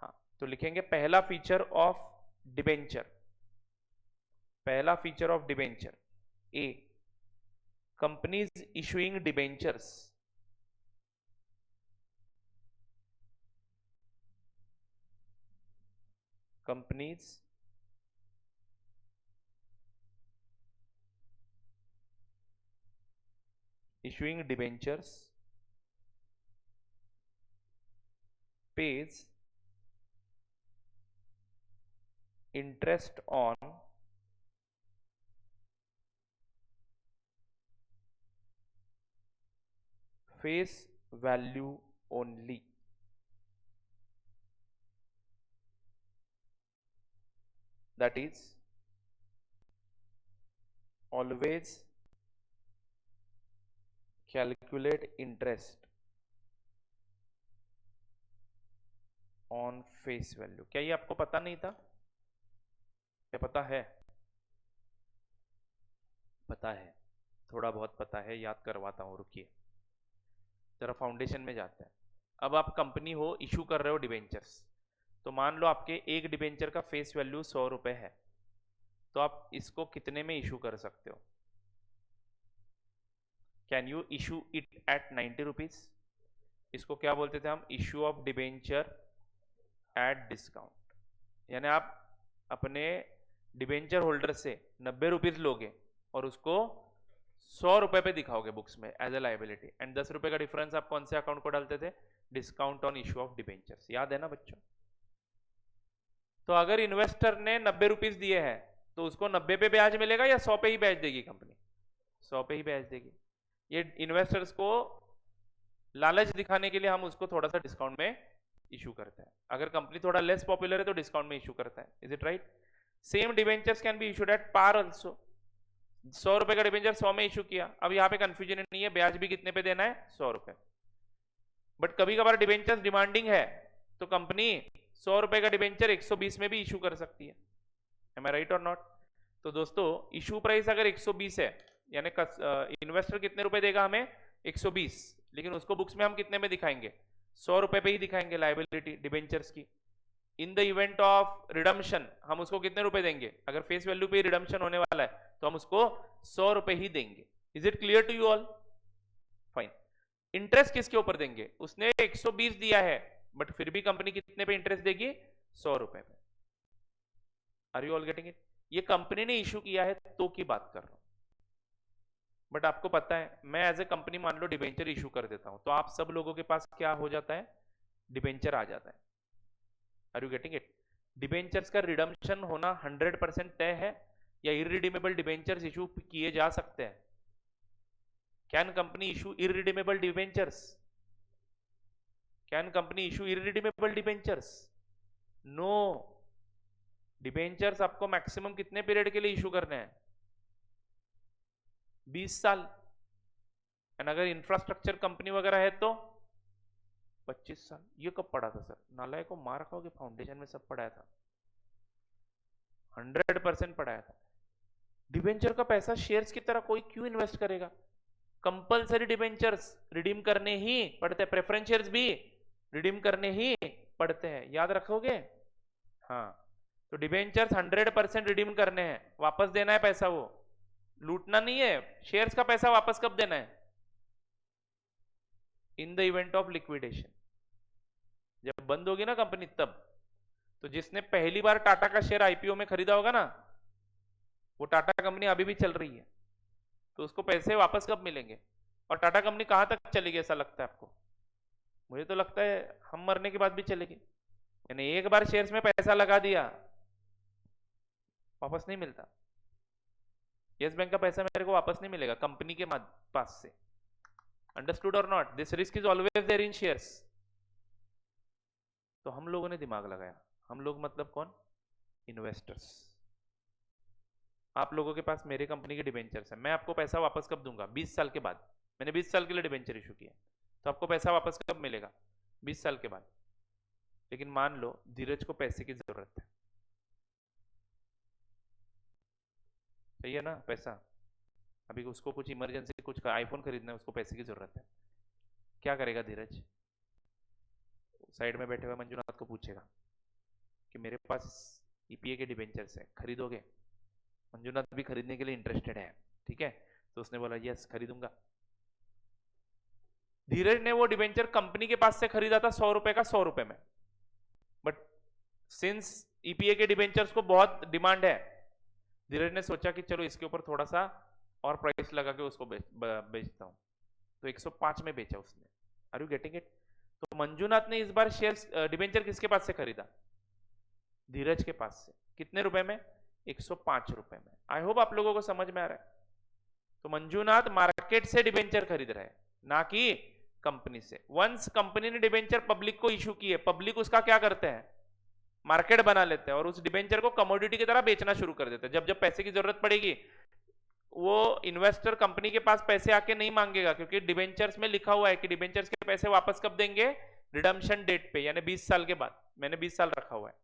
हाँ, तो लिखेंगे पहला फीचर ऑफ डिवेंचर। पहला feature of debenture A, companies issuing debentures companies issuing debentures pays interest on face value only, that is always calculate interest on face value। क्या ये आपको पता नहीं था? क्या पता है? पता है, थोड़ा बहुत पता है, याद करवाता हूं, रुकिए जरा फाउंडेशन में जाते हैं। अब आप कंपनी हो, इशू कर रहे हो डिवेंचर्स, तो मान लो आपके एक डिवेंचर का फेस वैल्यू 100 रुपए है, तो आप इसको कितने में इशू कर सकते हो? Can you issue it at 90 rupees? इसको क्या बोलते थे हम? Issue of debenture at discount. यानी आप अपने डिवेंचर होल्डर से 90 रुपीज लोगे और उसको 100 रुपए पे दिखाओगे बुक्स में एज ए लाइबिलिटी, एंड 10 रुपए का डिफरेंस आप कौन से अकाउंट को डालते थे? Discount on issue of debentures. याद है ना बच्चों? तो अगर इन्वेस्टर ने 90 रुपीज दिए हैं तो उसको 90 पे ब्याज मिलेगा या 100 पे ही ब्याज देगी कंपनी? 100 पे ही ब्याज देगी। ये इन्वेस्टर्स को लालच दिखाने के लिए हम उसको थोड़ा सा डिस्काउंट में इशू करते हैं। अगर कंपनी थोड़ा लेस पॉपुलर है तो डिस्काउंट में इशू करता है। Is it right? Same debentures can be issued at par also. 100 रुपए का डिवेंचर 100 में इशू किया, अब यहाँ पे कंफ्यूजन नहीं है, ब्याज भी कितने पे देना है? 100 रुपए। बट कभी कभार डिवेंचर्स डिमांडिंग है तो कंपनी 100 रुपए का डिवेंचर 120 में भी इशू कर सकती है। एम आई राइट और नॉट? तो दोस्तों इशू प्राइस अगर 120 है, यानी इन्वेस्टर कितने रुपए देगा हमें? 120, लेकिन उसको बुक्स में हम कितने में दिखाएंगे? 100 रुपए पे ही दिखाएंगे लाइबिलिटी डिवेंचर्स की। In the event of redemption हम उसको कितने रुपए देंगे? अगर फेस वैल्यू पे रिडम्पशन होने वाला है तो हम उसको 100 रुपए ही देंगे। Is it clear to you all? Fine. Interest किसके ऊपर देंगे? उसने 120 दिया है बट फिर भी कंपनी कितने पे इंटरेस्ट देगी? 100 रुपए पे। Are you all getting it? ये कंपनी ने इशू किया है तो की बात कर रहा हूं। बट आपको पता है मैं एज ए कंपनी मान लो डिबेंचर इशू कर देता हूं तो आप सब लोगों के पास क्या हो जाता है, डिबेंचर आ जाता है। Are you getting it? Debentures का रिडम्पशन होना 100% तय है या इररिडीमेबल डिबेंचर्स इशू किए जा सकते हैं? Can company issue irredeemable debentures? Can company issue irredeemable debentures? No. Debentures आपको मैक्सिमम कितने पीरियड के लिए इशू करने हैं? 20 साल। एंड अगर इंफ्रास्ट्रक्चर कंपनी वगैरह है तो 25 साल। ये कब पढ़ा था सर? नालायक को मार खाओगे, फाउंडेशन में सब पढ़ाया था, 100% पढ़ाया था। डिबेंचर का पैसा शेयर्स की तरह कोई क्यों इन्वेस्ट करेगा? कंपलसरी डिबेंचर्स रिडीम करने ही पड़ते हैं, प्रेफरेंस शेयर्स भी रिडीम करने ही पड़ते हैं, याद रखोगे? हाँ, तो डिबेंचर्स 100% रिडीम करने हैं, वापस देना है पैसा, वो लूटना नहीं है। शेयर्स का पैसा वापस कब देना है? In the event of liquidation, जब बंद होगी ना कंपनी तब। तो जिसने पहली बार टाटा का शेयर आईपीओ में खरीदा होगा ना, वो टाटा कंपनी अभी भी चल रही है, तो उसको पैसे वापस कब मिलेंगे? और टाटा कंपनी कहां तक चलेगी ऐसा लगता है आपको? मुझे तो लगता है हम मरने के बाद भी चलेगी। यानी एक बार शेयर्स में पैसा लगा दिया, वापस नहीं मिलता। यस बैंक का पैसा मेरे को वापस नहीं मिलेगा कंपनी के पास से। अंडरस्टूड और not? This risk is always there in shares. तो हम लोगों ने दिमाग लगाया। हम लोग मतलब कौन? इन्वेस्टर्स। आप लोगों के पास मेरे कंपनी के डिबेंचर्स हैं, मैं आपको पैसा वापस कब दूंगा? 20 साल के बाद। मैंने 20 साल के लिए डिबेंचर इशू किया, तो आपको पैसा वापस कब मिलेगा? 20 साल के बाद। लेकिन मान लो धीरज को पैसे की जरूरत है, सही है ना? पैसा अभी उसको कुछ इमरजेंसी, कुछ आईफोन खरीदना है, उसको पैसे की जरूरत है। क्या करेगा धीरज? साइड में बैठे हुए मंजुनाथ को पूछेगा कि मेरे पास ईपीए के डिबेंचर्स हैं, खरीदोगे? मंजुनाथ भी खरीदने के लिए इंटरेस्टेड है, ठीक है? तो उसने बोला यस खरीदूंगा। धीरज ने वो डिबेंचर कंपनी के पास से खरीदा था 100 रुपए का, 100 रुपए में। बट सिंस ईपीए के डिबेंचर्स को बहुत डिमांड है, धीरज ने सोचा कि चलो इसके ऊपर थोड़ा सा और प्राइस लगा के उसको बेचता हूं, तो 105 में बेचा उसने। Are you getting it? तो मंजुनाथ ने इस बार शेयर्स डिबेंचर किसके पास से खरीदा? धीरज के पास से। कितने रुपए में? 105 रुपए में। आई होप आप लोगों को समझ में आ रहा है। तो मंजुनाथ मार्केट से डिबेंचर खरीद रहे हैं, ना कि कंपनी से। वंस कंपनी ने डिबेंचर पब्लिक को इशू किए, पब्लिक उसका क्या करते हैं? मार्केट बना लेते हैं और उस डिबेंचर को कमोडिटी की तरह बेचना शुरू कर देते हैं। जब जब पैसे की जरूरत पड़ेगी, वो इन्वेस्टर कंपनी के पास पैसे आके नहीं मांगेगा, क्योंकि डिबेंचर्स में लिखा हुआ है कि डिबेंचर्स के पैसे वापस कब देंगे? रिडम्पशन डेट पे, यानी 20 साल के बाद। मैंने 20 साल रखा हुआ है,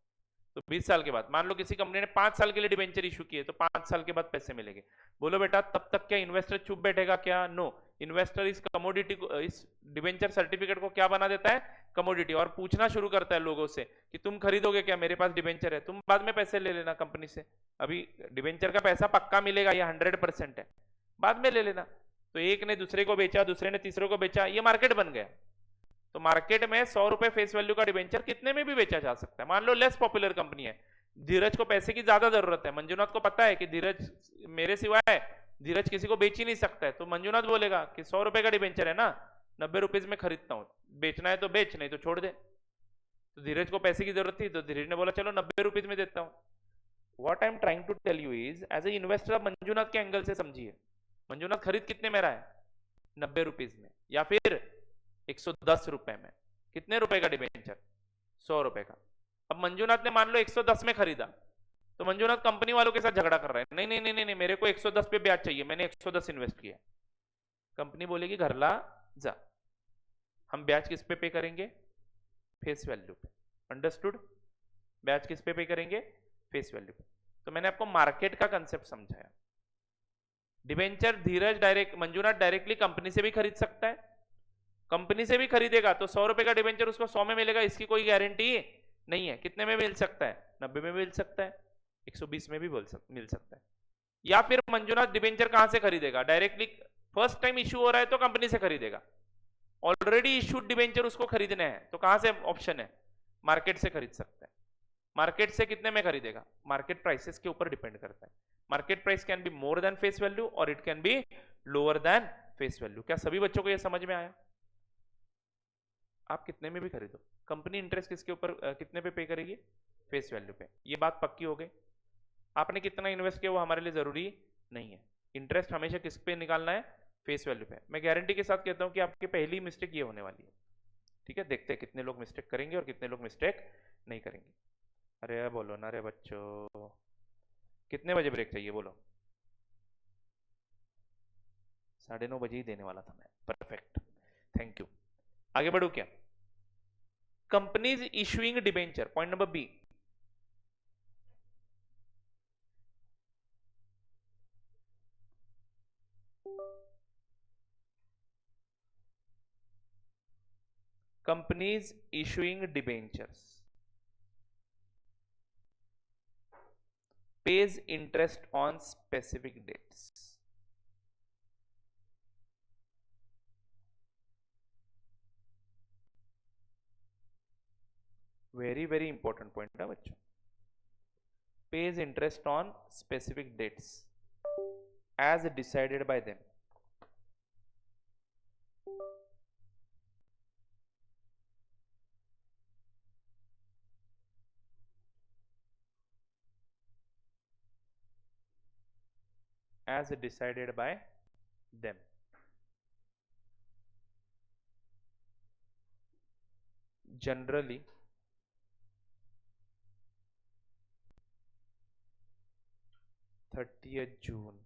तो 20 साल के बाद। मान लो किसी कंपनी ने 5 साल के लिए डिबेंचर इशू किए, तो 5 साल के बाद पैसे मिलेंगे। बोलो बेटा तब तक क्या इन्वेस्टर चुप बैठेगा क्या? नो। इन्वेस्टर इस कमोडिटी को, इस डिबेंचर सर्टिफिकेट को क्या बना देता है? कमोडिटी। और पूछना शुरू करता है लोगों से कि तुम खरीदोगे क्या? मेरे पास डिबेंचर है, तुम बाद में पैसे ले लेना कंपनी से, अभी डिबेंचर का पैसा पक्का मिलेगा, ये 100% है, बाद में ले लेना। तो एक ने दूसरे को बेचा, दूसरे ने तीसरे को बेचा, ये मार्केट बन गया। तो मार्केट में 100 रुपए फेस वैल्यू का डिबेंचर कितने में भी बेचा जा सकता है। मान लो लेस पॉपुलर कंपनी है, धीरज को पैसे की ज्यादा जरूरत है, मंजुनाथ को पता है कि धीरज मेरे सिवाय धीरज किसी को बेच ही नहीं सकता है, तो मंजुनाथ बोलेगा कि 100 रुपए का डिबेंचर है ना, 90 रुपीज में खरीदता हूं, बेचना है तो बेच, नहीं तो छोड़ दे। तो धीरज को पैसे की जरूरत थी, तो धीरज ने बोला चलो 90 रुपीज में देता हूं। What I am trying to tell you is, as a investor Manjunath के एंगल से समझिए। मंजुनाथ खरीद कितने में रहा है? 90 रुपीज में, या फिर 110 रुपए में। कितने रुपए का डिबेंचर? 100 रुपए का। अब मंजुनाथ ने मान लो 110 में खरीदा, तो मंजुनाथ कंपनी वालों के साथ झगड़ा कर रहा है, नहीं नहीं नहीं नहीं, मेरे को 110 पे ब्याज चाहिए, मैंने 110 इन्वेस्ट किया। कंपनी बोलेगी घर ला जा, हम ब्याज किस पे करेंगे? फेस वैल्यू पे। अंडरस्टूड? ब्याज किस पे करेंगे? फेस वैल्यू पे। तो मैंने आपको मार्केट का कंसेप्ट समझाया। डिबेंचर धीरज मंजुनाथ डायरेक्टली कंपनी से भी खरीद सकता है, कंपनी से भी खरीदेगा तो 100 रुपए का डिबेंचर उसको 100 में मिलेगा, इसकी कोई गारंटी नहीं है। कितने में मिल सकता है? 90 में मिल सकता है, 120 में भी मिल सकता है। या फिर मंजुनाथ डिबेंचर कहां से खरीदेगा? डायरेक्टली फर्स्ट टाइम इशू हो रहा है तो कंपनी से खरीदेगा, ऑलरेडी इशूड डिबेंचर उसको खरीदने हैं, तो कहां से ऑप्शन है? मार्केट से खरीद सकता है। मार्केट से कितने में खरीदेगा? मार्केट प्राइसेस के ऊपर डिपेंड करता है। Market price can be more than face value और it can be lower than face value. क्या सभी बच्चों को यह समझ में आया? आप कितने में भी खरीदो, कंपनी इंटरेस्ट किसके ऊपर कितने पे पे करेगी? फेस वैल्यू पे। ये बात पक्की हो गई। आपने कितना इन्वेस्ट किया वो हमारे लिए जरूरी नहीं है, इंटरेस्ट हमेशा किस पे निकालना है? फेस वैल्यू पे। मैं गारंटी के साथ कहता हूं कि आपकी पहली मिस्टेक ये होने वाली है। ठीक है, देखते हैं कितने लोग मिस्टेक करेंगे और कितने लोग मिस्टेक नहीं करेंगे। अरे बोलो ना रे बच्चों, कितने बजे ब्रेक चाहिए बोलो? 9:30 बजे ही देने वाला था मैं। Perfect, thank you. आगे बढ़ू क्या? Companies issuing debenture, point number B. Companies issuing debentures pays interest on specific dates. Very important point है बच्चों। Pays interest on specific dates as decided by them. As decided by them. Generally, June,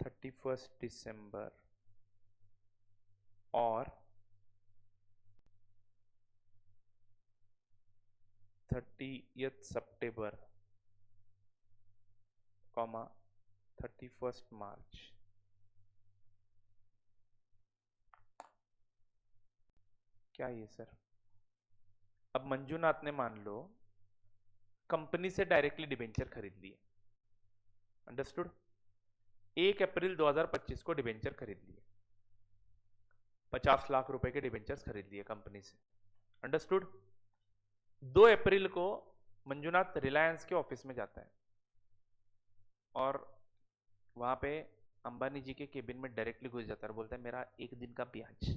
31st December or 30th September, 31st March। क्या ये sir? अब मंजूनाथ ने मान लो company से directly debenture खरीद लिए, अंडरस्टूड? 1 अप्रैल 2025 को डिबेंचर खरीद लिए, 50 लाख रुपए के डिबेंचर्स खरीद लिए कंपनी से, अंडरस्टूड? 2 अप्रैल को मंजूनाथ रिलायंस के ऑफिस में जाता है और वहां पे अंबानी जी के केबिन में डायरेक्टली घुस जाता है और बोलता है मेरा 1 दिन का ब्याज।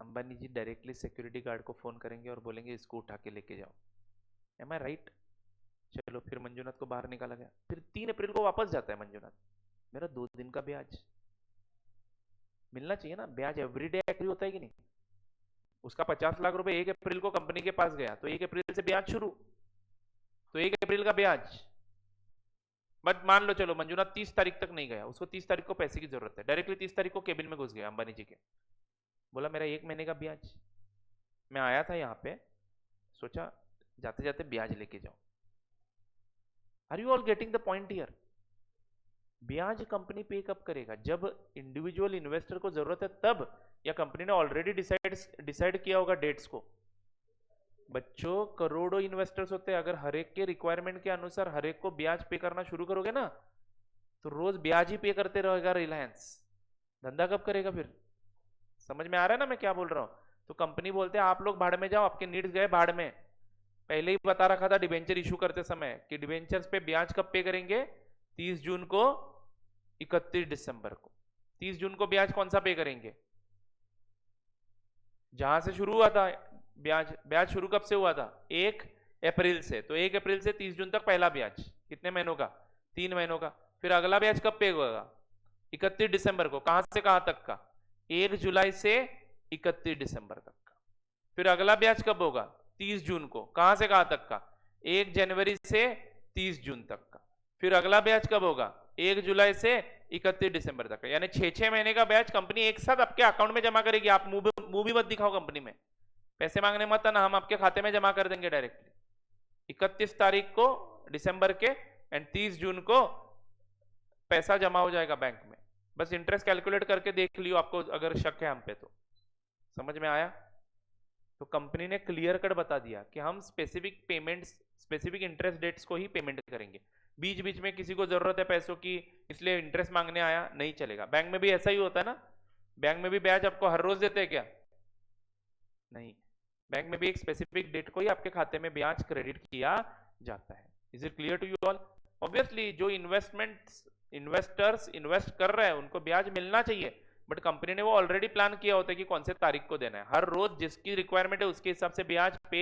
अंबानी जी डायरेक्टली सिक्योरिटी गार्ड को फोन करेंगे और बोलेंगे इसको उठा के लेके जाओ। एम आई राइट? चलो फिर मंजूनाथ को बाहर निकाला गया। फिर 3 अप्रैल को वापस जाता है मंजूनाथ, मेरा 2 दिन का ब्याज। मिलना चाहिए ना ब्याज, एवरीडे एग्री होता है कि नहीं? उसका 50 लाख रुपए 1 अप्रैल को कंपनी के पास गया तो 1 अप्रैल से ब्याज शुरू, तो 1 अप्रैल का ब्याज। बट मान लो चलो मंजूनाथ 30 तारीख तक नहीं गया, उसको 30 तारीख को पैसे की जरूरत है, डायरेक्टली 30 तारीख को केबिन में घुस गया अंबानी जी के, बोला मेरा 1 महीने का ब्याज। मैं आया था यहाँ पे, सोचा जाते जाते ब्याज लेके जाऊं। Are you all getting the point here? ब्याज कंपनी पे कब करेगा? जब इंडिविजुअल इन्वेस्टर को जरूरत है तब, या कंपनी ने ऑलरेडी डिसाइड किया होगा डेट्स को? बच्चों करोड़ों इन्वेस्टर्स होते हैं, अगर हर एक के रिक्वायरमेंट के अनुसार हर एक को ब्याज पे करना शुरू करोगे ना तो रोज ब्याज ही पे करते रहेगा रिलायंस, धंधा कब करेगा फिर? समझ में आ रहा है ना मैं क्या बोल रहा हूं? तो कंपनी बोलते हैं आप लोग भाड़ में जाओ, आपके नीड्स गए भाड़ में। पहले ही बता रखा था डिबेंचर इशू करते समय कि डिबेंचर्स पे ब्याज कब पे करेंगे? 30 जून को 31 दिसंबर को। 30 जून को ब्याज कौन सा पे करेंगे? जहां से शुरू हुआ था ब्याज, ब्याज शुरू कब से हुआ था? 1 अप्रैल से, तो 1 अप्रैल से 30 जून तक पहला ब्याज, कितने महीनों का? 3 महीनों का। फिर अगला ब्याज कब पे होगा? 31 दिसंबर को। कहां से कहां तक का? 1 जुलाई से 31 दिसंबर तक का। फिर अगला ब्याज कब होगा? 30 जून को। कहां से कहां तक का? 1 जनवरी से 30 जून तक का। फिर अगला ब्याज कब होगा? 1 जुलाई से 31 दिसंबर तक का। यानी 6-6 महीने का ब्याज कंपनी एक साथ आपके अकाउंट में जमा करेगी। आप मुंह भी मत दिखाओ कंपनी में, पैसे मांगने मत आना, हम आपके खाते में जमा कर देंगे डायरेक्टली 31 तारीख को दिसंबर के, एंड 30 जून को पैसा जमा हो जाएगा बैंक में। बस इंटरेस्ट कैलकुलेट करके देख लियो, आपको अगर शक है हम पे तो। समझ में आया? तो कंपनी ने क्लियर कट बता दिया कि हम specific payments, specific interest dates को ही पेमेंट करेंगे। बीच बीच में किसी को जरूरत है पैसों की इसलिए इंटरेस्ट मांगने आया, नहीं चलेगा। बैंक में भी ऐसा ही होता है ना, बैंक में भी ब्याज आपको हर रोज देते हैं क्या? नहीं, बैंक में भी एक स्पेसिफिक डेट को ही आपके खाते में ब्याज क्रेडिट किया जाता है। Is it clear to you all? Obviously जो इन्वेस्टर्स इन्वेस्ट कर रहे हैं उनको ब्याज मिलना चाहिए, बट कंपनी ने वो ऑलरेडी प्लान किया होता है कि कौन से तारीख को देना है। हर रोज जिसकी रिक्वायरमेंट है उसके हिसाब से ब्याज पे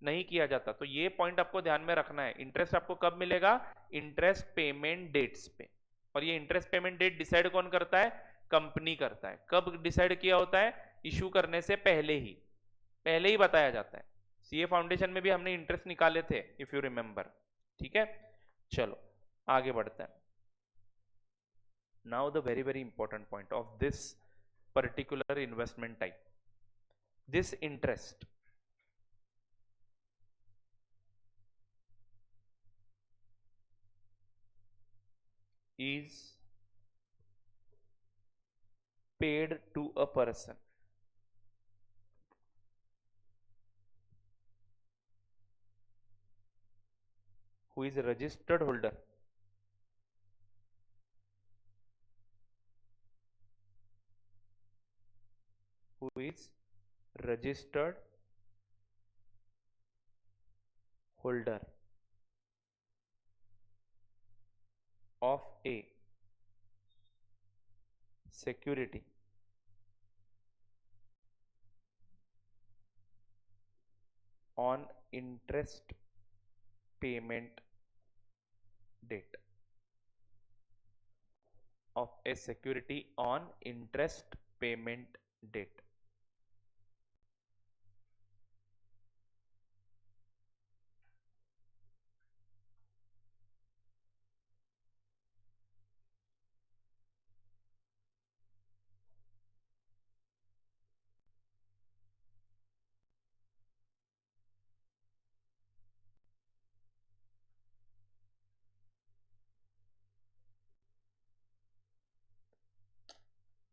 नहीं किया जाता। तो ये पॉइंट आपको ध्यान में रखना है। इंटरेस्ट आपको कब मिलेगा? इंटरेस्ट पेमेंट डेट्स पे। और ये इंटरेस्ट पेमेंट डेट डिसाइड कौन करता है? कंपनी करता है। कब डिसाइड किया होता है? इशू करने से पहले ही बताया जाता है। सीए फाउंडेशन में भी हमने इंटरेस्ट निकाले थे, इफ यू रिमेंबर। ठीक है, चलो आगे बढ़ते हैं। Now the very very important point of this particular investment type, this interest is paid to a person who is a registered holder of a security on interest payment date, of a security on interest payment date।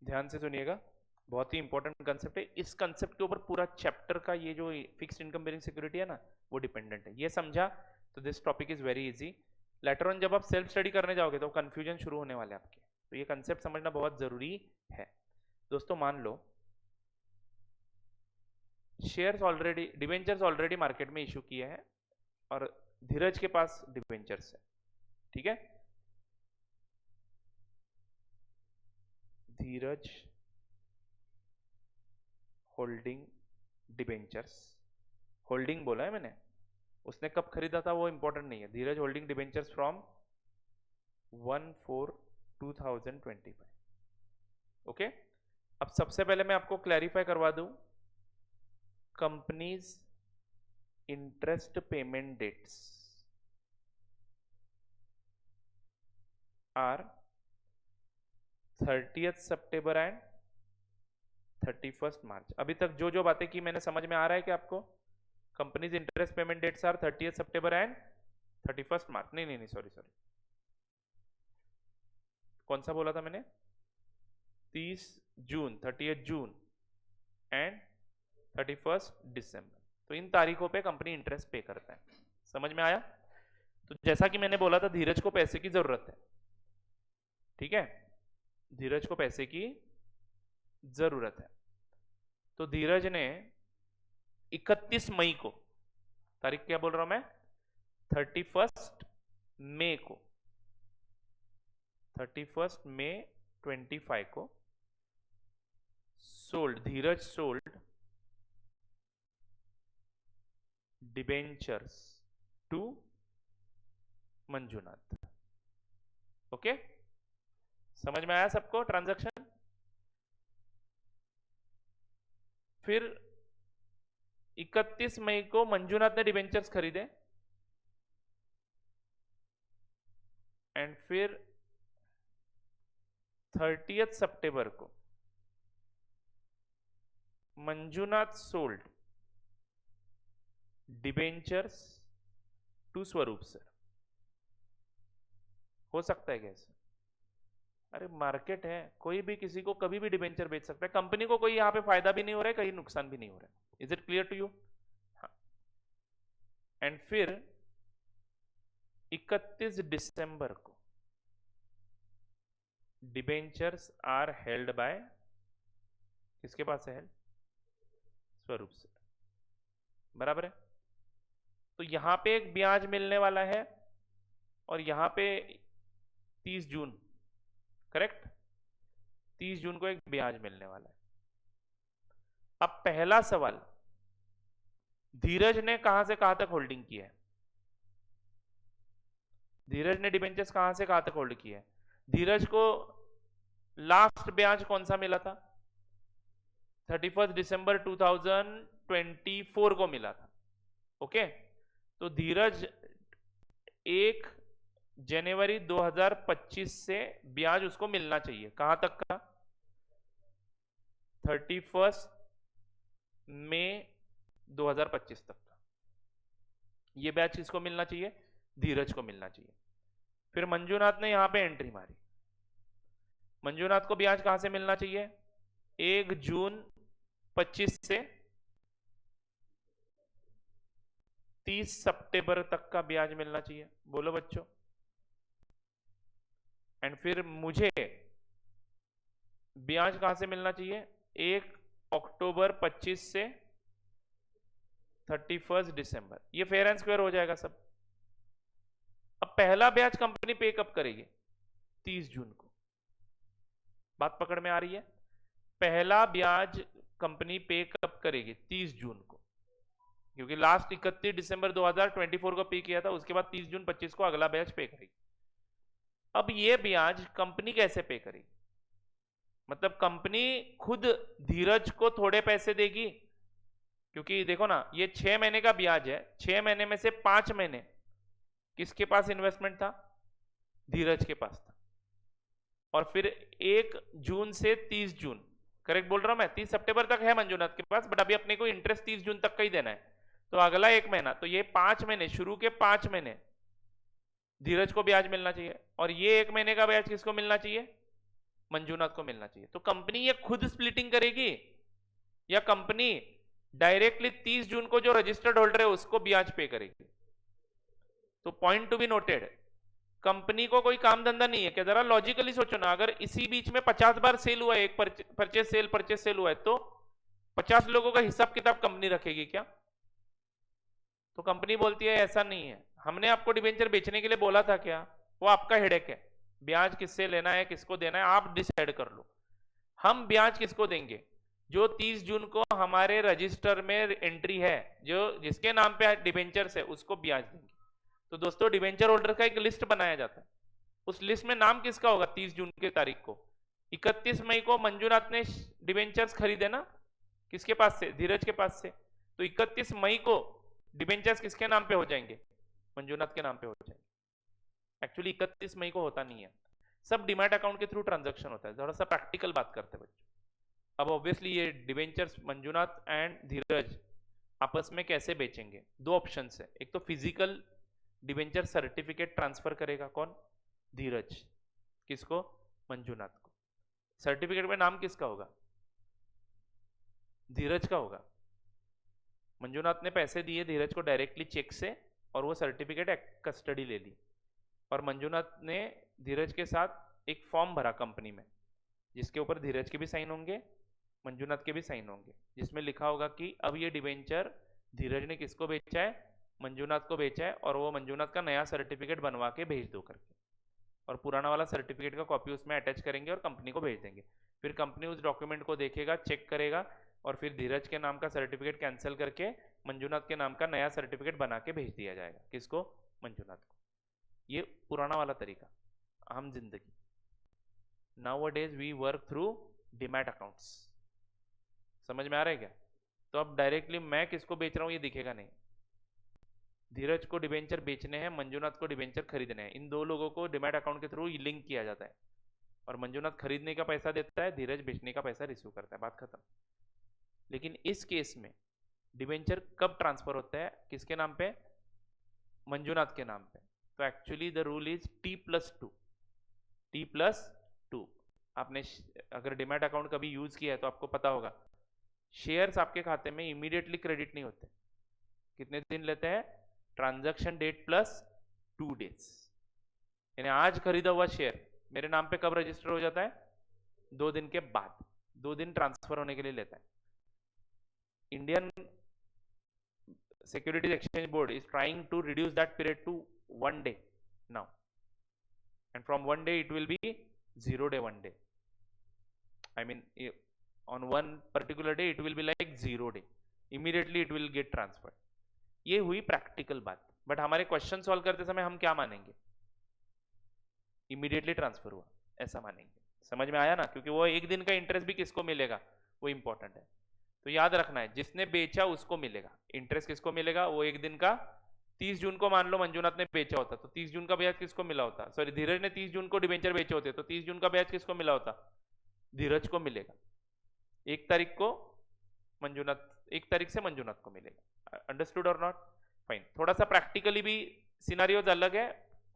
ध्यान से सुनिएगा, बहुत ही important concept है। इस concept के ऊपर पूरा chapter का ये जो फिक्स्ड इनकम बेरिंग सिक्योरिटी है ना, वो डिपेंडेंट है। ये समझा तो this topic is very easy. Later on जब आप सेल्फ स्टडी करने जाओगे तो कंफ्यूजन शुरू होने वाले आपके। तो ये कंसेप्ट समझना बहुत जरूरी है। दोस्तों मान लो shares already, debentures already market में इशू किए हैं और धीरज के पास डिवेंचर्स है। ठीक है, धीरज होल्डिंग डिबेंचर्स, होल्डिंग बोला है मैंने, उसने कब खरीदा था वो इंपॉर्टेंट नहीं है। Dheeraj holding debentures from 1/4/2025। Okay, अब सबसे पहले मैं आपको क्लैरिफाई करवा दूं, companies interest payment dates are 30th September and 31st March. अभी तक जो जो बातें की मैंने, समझ में आ रहा है कि आपको? Companies interest payment dates are 30th September and 31st March. नहीं नहीं नहीं, सॉरी सॉरी, कौन सा बोला था मैंने? 30 जून, 30th जून एंड 31st दिसंबर। तो इन तारीखों पे कंपनी इंटरेस्ट पे करता है। समझ में आया? तो जैसा कि मैंने बोला था, धीरज को पैसे की जरूरत है। ठीक है, धीरज को पैसे की जरूरत है। तो धीरज ने 31 मई को, तारीख क्या बोल रहा हूं मैं? 31st मई को, 31st मई 25 को sold, Dheeraj sold debentures to Manjunath. Okay, समझ में आया सबको ट्रांजैक्शन? फिर 31 मई को मंजुनाथ ने डिबेंचर्स खरीदे एंड फिर 30th सितंबर को मंजुनाथ सोल्ड डिबेंचर्स टू स्वरूप सर। हो सकता है कैसे? अरे मार्केट है, कोई भी किसी को कभी भी डिबेंचर बेच सकता है। कंपनी को कोई यहां पे फायदा भी नहीं हो रहा है, कहीं नुकसान भी नहीं हो रहा है। Is it clear to you? हाँ। एंड फिर 31 दिसंबर को डिबेंचर्स आर हेल्ड बाय, किसके पास है हेल्ड? स्वरूप से। बराबर है? तो यहां पे एक ब्याज मिलने वाला है और यहाँ पे 30 जून, करेक्ट, 30 जून को एक ब्याज मिलने वाला है। अब पहला सवाल, धीरज ने कहां से कहां तक होल्डिंग की है? धीरज ने डिबेंचर्स कहां से कहां तक होल्ड की है? धीरज को लास्ट ब्याज कौन सा मिला था? 31 दिसंबर 2024 को मिला था। ओके, तो धीरज 1 जनवरी 2025 से ब्याज उसको मिलना चाहिए। कहां तक का? 31 मई 2025 तक का। ये ब्याज किसको मिलना चाहिए? धीरज को मिलना चाहिए। फिर मंजूनाथ ने यहां पे एंट्री मारी। मंजूनाथ को ब्याज कहां से मिलना चाहिए? 1 जून 25 से 30 सितंबर तक का ब्याज मिलना चाहिए। बोलो बच्चों। एंड फिर मुझे ब्याज कहां से मिलना चाहिए? 1 अक्टूबर 25 से 31 दिसंबर। ये फेयर एंड स्क्वायर हो जाएगा सब। अब पहला ब्याज कंपनी पे कब करेगी? 30 जून को। बात पकड़ में आ रही है? पहला ब्याज कंपनी पे कब करेगी? 30 जून को, क्योंकि लास्ट 31 दिसंबर 2024 को पे किया था, उसके बाद 30 जून 25 को अगला ब्याज पे करेगी। अब ये ब्याज कंपनी कैसे पे करेगी? मतलब कंपनी खुद धीरज को थोड़े पैसे देगी, क्योंकि देखो ना, ये 6 महीने का ब्याज है। 6 महीने में से 5 महीने किसके पास इन्वेस्टमेंट था? धीरज के पास था। और फिर 1 जून से 30 जून, करेक्ट बोल रहा हूं मैं, 30 सितंबर तक है मंजूनाथ के पास, बट अभी अपने को इंटरेस्ट 30 जून तक का ही देना है। तो अगला 1 महीना, तो ये 5 महीने, शुरू के 5 महीने धीरज को ब्याज मिलना चाहिए। और ये 1 महीने का ब्याज किसको मिलना चाहिए? मंजूनाथ को मिलना चाहिए। तो कंपनी ये खुद स्प्लिटिंग करेगी या कंपनी डायरेक्टली 30 जून को जो रजिस्टर्ड होल्डर है उसको ब्याज पे करेगी? तो point to be noted, company को कोई काम धंधा नहीं है क्या? जरा लॉजिकली सोचो ना, अगर इसी बीच में 50 बार सेल हुआ है, एक परचेस सेल हुआ है, तो 50 लोगों का हिसाब किताब कंपनी रखेगी क्या? तो कंपनी बोलती है ऐसा नहीं है, हमने आपको डिबेंचर बेचने के लिए बोला था क्या? वो आपका हेडेक है, ब्याज किससे लेना है, किसको देना है, आप डिसाइड कर लो। हम ब्याज किसको देंगे? जो 30 जून को हमारे रजिस्टर में एंट्री है, जो जिसके नाम पे डिबेंचर्स है, उसको ब्याज देंगे। तो दोस्तों, डिबेंचर होल्डर का एक लिस्ट बनाया जाता है। उस लिस्ट में नाम किसका होगा? 30 जून की तारीख को। 31 मई को मंजूनाथ ने डिबेंचर्स खरीदे ना, किसके पास से? धीरज के पास से। तो 31 मई को डिबेंचर्स किसके नाम पे हो जाएंगे? मंजूनाथ के नाम पे हो जाएंगे। एक्चुअली 31 मई को होता नहीं है, सब डिमैट अकाउंट के थ्रू ट्रांजैक्शन होता है। थोड़ा सा प्रैक्टिकल बात करते हैं बच्चों। अब ऑब्वियसली ये डिबेंचर्स मंजूनाथ एंड धीरज आपस में कैसे बेचेंगे? 2 ऑप्शन है। एक तो फिजिकल डिबेंचर सर्टिफिकेट ट्रांसफर करेगा, कौन? धीरज। किसको? मंजूनाथ को। सर्टिफिकेट में नाम किसका होगा? धीरज का होगा। मंजूनाथ ने पैसे दिए धीरज को डायरेक्टली चेक से, और वो सर्टिफिकेट कस्टडी ले ली। और मंजूनाथ ने धीरज के साथ एक फॉर्म भरा कंपनी में, जिसके ऊपर धीरज के भी साइन होंगे, मंजूनाथ के भी साइन होंगे, जिसमें लिखा होगा कि अब ये डिबेंचर धीरज ने किसको बेचा है? मंजूनाथ को बेचा है, और वो मंजूनाथ का नया सर्टिफिकेट बनवा के भेज दो करके, और पुराना वाला सर्टिफिकेट का कॉपी उसमें अटैच करेंगे और कंपनी को भेज देंगे। फिर कंपनी उस डॉक्यूमेंट को देखेगा, चेक करेगा, और फिर धीरज के नाम का सर्टिफिकेट कैंसिल करके मंजूनाथ के नाम का नया सर्टिफिकेट बना के भेज दिया जाएगा। किसको? मंजूनाथ को। ये पुराना वाला तरीका, आम जिंदगी। Nowadays we work through demat accounts. समझ में आ रहा है क्या? तो अब डायरेक्टली मैं किसको बेच रहा हूं ये दिखेगा नहीं। धीरज को डिबेंचर बेचने हैं, मंजूनाथ को डिबेंचर खरीदने हैं। इन 2 लोगों को डीमैट अकाउंट के थ्रू लिंक किया जाता है, और मंजूनाथ खरीदने का पैसा देता है, धीरज बेचने का पैसा रिसीव करता है। बात खत्म। लेकिन इस केस में डिबेंचर कब ट्रांसफर होता है? किसके नाम पे? मंजूनाथ के नाम पे। तो actually the rule is T+2। T+2। आपने अगर डिमैट अकाउंट कभी यूज किया है तो आपको पता होगा, शेयर्स आपके खाते में इमीडिएटली क्रेडिट नहीं होते। कितने दिन लेते हैं? Transaction date +2 days. यानी आज खरीदा हुआ शेयर मेरे नाम पे कब रजिस्टर हो जाता है? 2 दिन के बाद। 2 दिन ट्रांसफर होने के लिए लेता है। Indian securities exchange board is trying to reduce that period to 1 day now. and from one day it will be 0 day one day. I mean, on one particular day it will be like 0 day. Immediately it will get transferred. ये हुई practical बात. But हमारे question solve करते समय हम क्या मानेंगे? Immediately transfer हुआ ऐसा मानेंगे. समझ में आया ना? क्योंकि वो एक दिन का इंटरेस्ट भी किसको मिलेगा वो इंपॉर्टेंट है. तो याद रखना है, जिसने बेचा उसको मिलेगा इंटरेस्ट. किसको मिलेगा? वो एक दिन का. 30 जून को मान लो मंजूनाथ ने बेचा होता तो 30 जून का ब्याज किसको मिला होता? सॉरी, धीरज ने 30 जून को डिबेंचर बेचे होते तो 30 जून का ब्याज किसको मिला होता? धीरज को मिलेगा. 1 तारीख को मंजूनाथ, 1 तारीख से मंजूनाथ को मिलेगा. अंडरस्टूड और नॉट? फाइन. थोड़ा सा प्रैक्टिकली भी सिनारियोज अलग है.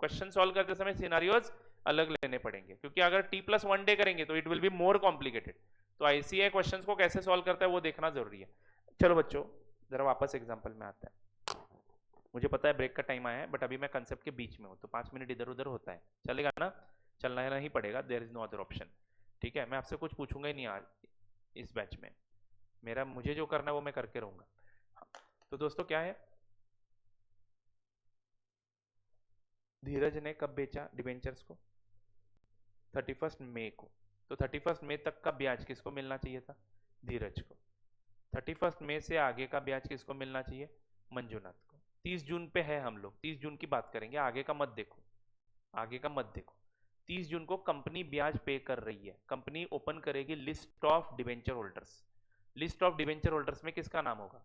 क्वेश्चन सॉल्व करते समय सिनारियोज अलग लेने पड़ेंगे, क्योंकि अगर T+1 डे करेंगे तो it will be more complicated. तो आईसीआई क्वेश्चंस को कैसे सॉल्व करता है वो देखना जरूरी है. चलो बच्चों, जरा वापस एग्जांपल में आते हैं. मुझे पता है ब्रेक का टाइम आया है, बट अभी मैं कंसेप्ट के बीच में हूँ तो 5 मिनट इधर उधर होता है. चलेगा ना? चलना नहीं पड़ेगा. There is no other option. ठीक है, मैं आपसे कुछ पूछूंगा ही नहीं आज इस बैच में. मुझे जो करना है वो मैं करके रहूंगा. तो दोस्तों क्या है, धीरज ने कब बेचा डिबेंचर्स को? 31 मई को. तो 31 मई तक का ब्याज किसको मिलना चाहिए था? धीरज को. 31 मई से आगे का ब्याज किसको मिलना चाहिए? मंजूनाथ को. 30 जून पे है हम लोग, 30 जून की बात करेंगे, आगे का मत देखो. आगे का मत देखो. 30 जून को कंपनी ब्याज पे कर रही है. कंपनी ओपन करेगी list of debenture holders. List of debenture holders में किसका नाम होगा?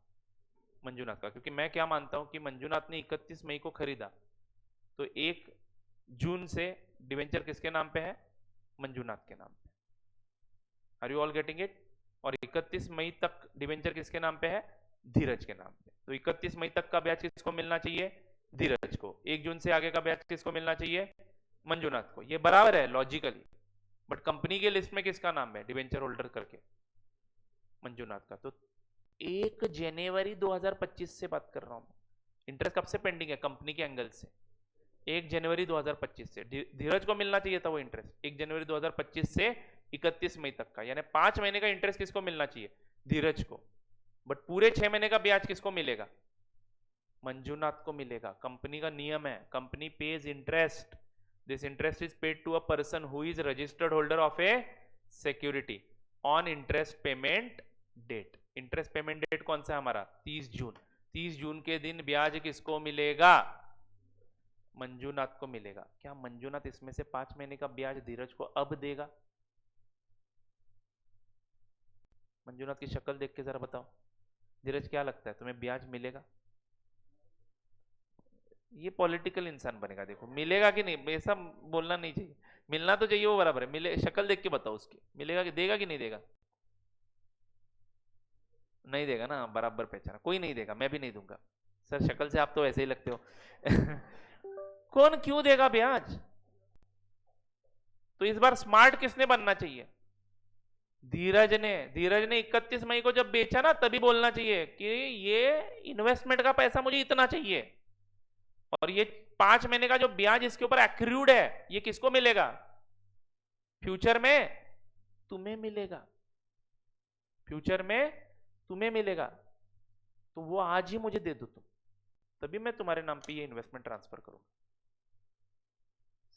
मंजूनाथ का. क्योंकि मैं क्या मानता हूं कि मंजूनाथ ने 31 मई को खरीदा तो 1 जून से डिबेंचर किसके नाम पे है? मंजूनाथ के नाम पे. Are you all getting it? और 31 मई तक डिबेंचर किसके नाम पे है? धीरज के नाम पे. तो 31 मई तक का ब्याज किसको मिलना चाहिए? धीरज को. 1 जून से आगे का ब्याज किसको मिलना चाहिए? मंजूनाथ को. ये बराबर है लॉजिकली. बट कंपनी के लिस्ट में किसका नाम है डिबेंचर होल्डर करके? मंजूनाथ का. तो 1 जनवरी 2025 से बात कर रहा हूं. इंटरेस्ट कब से पेंडिंग है कंपनी के एंगल से? 1 जनवरी 2025 से. धीरज को मिलना चाहिए था वो इंटरेस्ट 1 जनवरी 2025 से 31 मई तक का. यानी 5 महीने का इंटरेस्ट किसको मिलना चाहिए? धीरज को. बट पूरे 6 महीने का ब्याज किसको मिलेगा? मंजूनाथ को मिलेगा. कंपनी का नियम है, company pays interest. This interest is paid to a person who is registered holder of a security on interest payment date. Interest payment date कौन सा है हमारा? 30 जून. 30 जून के दिन ब्याज किसको मिलेगा? मंजूनाथ को मिलेगा. क्या मंजूनाथ इसमें से 5 महीने का ब्याज धीरज को अब देगा? मंजूनाथ की शक्ल देख के जरा बताओ, धीरज क्या लगता है तुम्हें, ब्याज मिलेगा? ये पॉलिटिकल इंसान बनेगा. देखो मिलेगा कि नहीं, ऐसा बोलना नहीं चाहिए. मिलना तो चाहिए, वो बराबर है. मिले, शक्ल देख के बताओ उसकी, मिलेगा कि देगा कि नहीं देगा? नहीं देगा ना, बराबर पहचाना. कोई नहीं देगा, मैं भी नहीं दूंगा. सर शक्ल से आप तो ऐसे ही लगते हो. कौन क्यों देगा ब्याज? तो इस बार स्मार्ट किसने बनना चाहिए? धीरज ने. धीरज ने 31 मई को जब बेचा ना तभी बोलना चाहिए कि ये इन्वेस्टमेंट का पैसा मुझे इतना चाहिए और ये 5 महीने का जो ब्याज इसके ऊपर एक्रूड है ये किसको मिलेगा? फ्यूचर में तुम्हें मिलेगा. फ्यूचर में तुम्हें मिलेगा. तो वो आज ही मुझे दे दो तुम, तभी मैं तुम्हारे नाम पे ये इन्वेस्टमेंट ट्रांसफर करूंगा.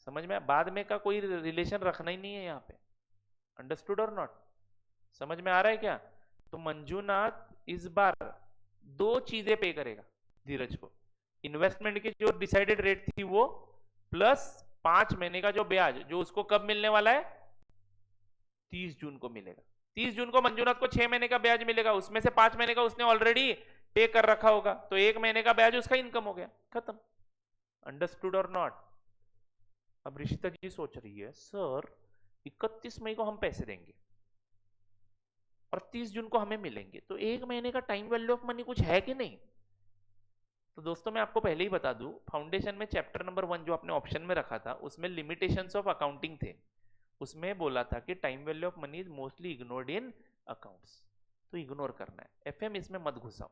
समझ में? बाद में का कोई रिलेशन रखना ही नहीं है यहाँ पे. अंडरस्टूड और नॉट? समझ में आ रहा है क्या? तो मंजूनाथ इस बार 2 चीजें पे करेगा धीरज को. इन्वेस्टमेंट की जो डिसाइडेड रेट थी वो, प्लस 5 महीने का जो ब्याज जो उसको कब मिलने वाला है? 30 जून को मिलेगा. 30 जून को मंजूनाथ को 6 महीने का ब्याज मिलेगा. उसमें से 5 महीने का उसने ऑलरेडी पे कर रखा होगा, तो 1 महीने का ब्याज उसका इनकम हो गया, खत्म. अंडरस्टूड और नॉट? अब ऋषिता जी सोच रही है सर 31 मई को हम पैसे देंगे और 30 जून को हमें मिलेंगे, तो 1 महीने का टाइम वैल्यू ऑफ मनी कुछ है कि नहीं? तो दोस्तों मैं आपको पहले ही बता दूं, फाउंडेशन में चैप्टर नंबर 1 जो आपने ऑप्शन में रखा था उसमें लिमिटेशंस ऑफ अकाउंटिंग थे. उसमें बोला था कि time value of money is mostly ignored in accounts. तो इग्नोर करना है. एफएम इसमें मत घुसाओ.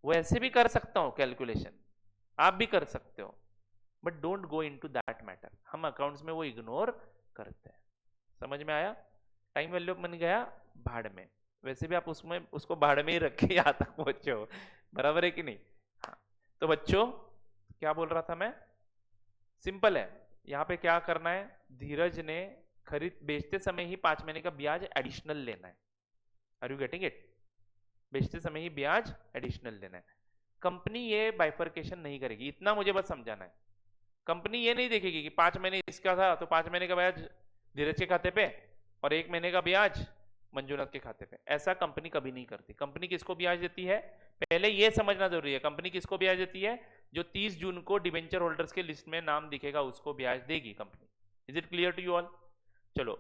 वो ऐसे भी कर सकता हूं कैलकुलेशन, आप भी कर सकते हो, but don't go into that matter. हम अकाउंट्स में वो इग्नोर करते हैं. समझ में आया? टाइम वैल्यू ऑफ मनी गया भाड़ में. वैसे भी आप उसमें उसको भाड़ में ही रखे यहाँ तक पहुंचे हो. बराबर है कि नहीं? हाँ. तो बच्चों क्या बोल रहा था मैं? सिंपल है. यहाँ पे क्या करना है, धीरज ने खरीद बेचते समय ही 5 महीने का ब्याज एडिशनल लेना है। Are you getting it? बेचते समय ही ब्याज एडिशनल लेना है। कंपनी ये बाइफर्केशन नहीं करेगी, इतना मुझे बस समझाना है। कंपनी ये नहीं देखेगी कि 5 महीने इसका था तो 5 महीने का ब्याज धीरज के खाते पे और 1 महीने का ब्याज मंजूनाथ के खाते पे। ऐसा कंपनी कभी नहीं करती। कंपनी किसको ब्याज देती है, पहले ये समझना जरूरी है। कंपनी किसको ब्याज देती है, जो 30 जून को डिबेंचर होल्डर्स के लिस्ट में नाम दिखेगा उसको ब्याज देगी कंपनी। Is it clear to you all? चलो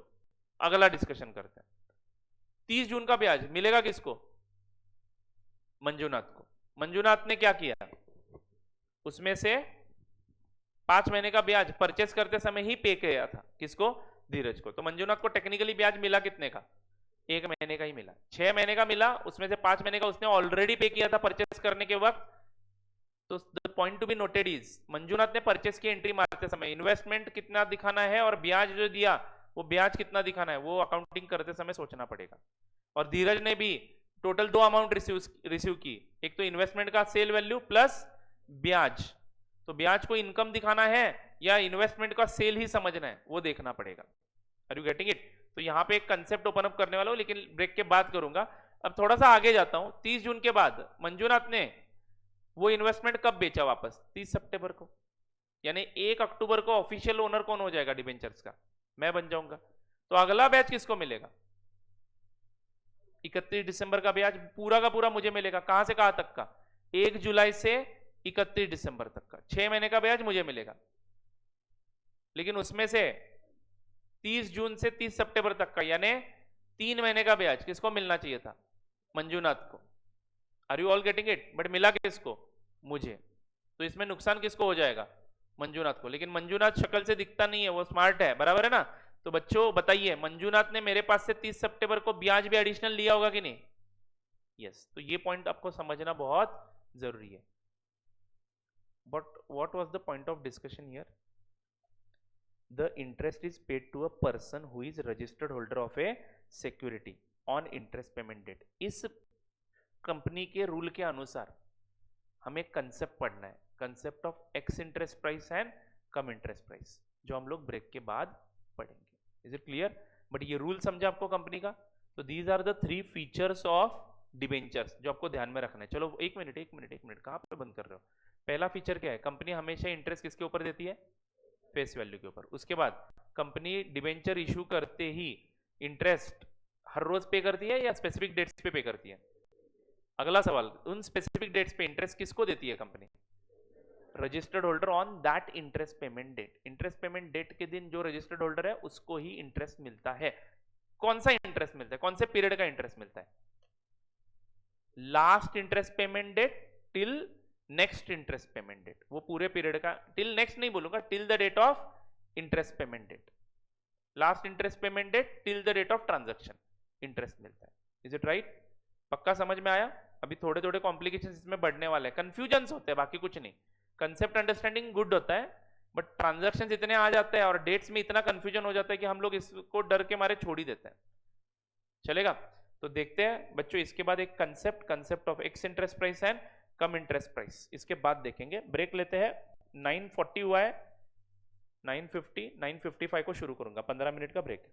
अगला डिस्कशन करते हैं। 30 जून का ब्याज मिलेगा किसको, मंजूनाथ को। मंजूनाथ ने क्या किया, उसमें से 5 महीने का ब्याज परचेस करते समय ही पे किया था, किसको, धीरज को। तो मंजूनाथ को टेक्निकली ब्याज मिला कितने का, 1 महीने का ही मिला। 6 महीने का मिला, उसमें से 5 महीने का उसने ऑलरेडी पे किया था परचेस करने के वक्त। तो the point to be noted is, Manjunath ने परचेस की एंट्री मारते समय इन्वेस्टमेंट कितना दिखाना है और ब्याज जो दिया वो ब्याज कितना दिखाना है, वो अकाउंटिंग करते समय सोचना पड़ेगा। और धीरज ने भी टोटल 2 अमाउंट रिसीव की, एक तो इन्वेस्टमेंट का सेल वैल्यू प्लस ब्याज। तो ब्याज को इनकम दिखाना है या इन्वेस्टमेंट का सेल ही समझना है, वो देखना पड़ेगा। Are you getting it? तो यहां पे एक कंसेप्ट ओपन अप करने वाला हूं, लेकिन ब्रेक के बाद करूंगा। अब थोड़ा सा आगे जाता हूं। 30 जून के बाद मंजूनाथ ने वो इन्वेस्टमेंट कब बेचा वापस, 30 सितंबर को। यानी 1 अक्टूबर को ऑफिशियल ओनर कौन हो जाएगा डिबेंचर्स का, मैं बन जाऊंगा। तो अगला बैच किसको मिलेगा, 31 दिसंबर का ब्याज पूरा का पूरा मुझे मिलेगा। कहां से कहां तक का, 1 जुलाई से 31 दिसंबर तक का 6 महीने का ब्याज मुझे मिलेगा। लेकिन उसमें से 30 जून से 30 सितंबर तक का यानी 3 महीने का ब्याज किसको मिलना चाहिए था, मंजूनाथ को। Are you all getting it? But मिला किसको, मुझे। तो इसमें नुकसान किसको हो जाएगा, मंजूनाथ को। लेकिन मंजूनाथ शक्ल से दिखता नहीं है, वो स्मार्ट है, बराबर है ना। तो बच्चों बताइए, मंजूनाथ ने मेरे पास से 30 सितंबर को ब्याज भी एडिशनल लिया होगा कि नहीं? यस। तो ये पॉइंट आपको समझना बहुत जरूरी है। But what was the point of discussion here? The interest is paid to a person who is registered holder of a security on interest payment date. इस कंपनी के रूल के अनुसार हमें कंसेप्ट पढ़ना है, concept of ex interest price and cum interest price, जो हम लोग ब्रेक के बाद पढ़ेंगे। Is it clear? बट ये रूल समझा आपको कंपनी का? तो these are the 3 features of debentures जो आपको ध्यान में रखना है। चलो एक मिनट कहां पे बंद कर रहे हो? पहला फीचर क्या है, कंपनी हमेशा इंटरेस्ट किसके ऊपर देती है, फेस वैल्यू के ऊपर। उसके बाद कंपनी डिबेंचर इशू करते ही इंटरेस्ट हर रोज पे करती है या स्पेसिफिक डेट्स पे करती है? अगला सवाल, उन स्पेसिफिक डेट्स पे इंटरेस्ट किसको देती है company, registered holder on that interest payment date. Interest payment date के दिन जो रजिस्टर्ड होल्डर है उसको ही इंटरेस्ट मिलता है। कौन सा इंटरेस्ट मिलता है, कौन से पीरियड का इंटरेस्ट मिलता है? Last interest payment date till next interest payment date, वो पूरे पीरियड का, टिल नेक्स्ट नहीं बोलूंगा, till the date of interest payment date. Last interest payment date till the date of transaction interest मिलता है। Is it right? पक्का समझ में आया? अभी थोड़े थोड़े कॉम्प्लिकेशन इसमें बढ़ने वाले हैं, कंफ्यूजन होते हैं, बाकी कुछ नहीं। कंसेप्ट अंडरस्टैंडिंग गुड होता है, बट ट्रांजैक्शन इतने आ जाते हैं और डेट्स में इतना कंफ्यूजन हो जाता है कि हम लोग इसको डर के मारे छोड़ ही देते हैं। चलेगा? तो देखते हैं बच्चों, इसके बाद एक concept of ex interest price and cum interest price, इसके बाद देखेंगे। ब्रेक लेते हैं। 9:40 हुआ है, 9:50 9:55 को शुरू करूंगा, 15 मिनट का ब्रेक।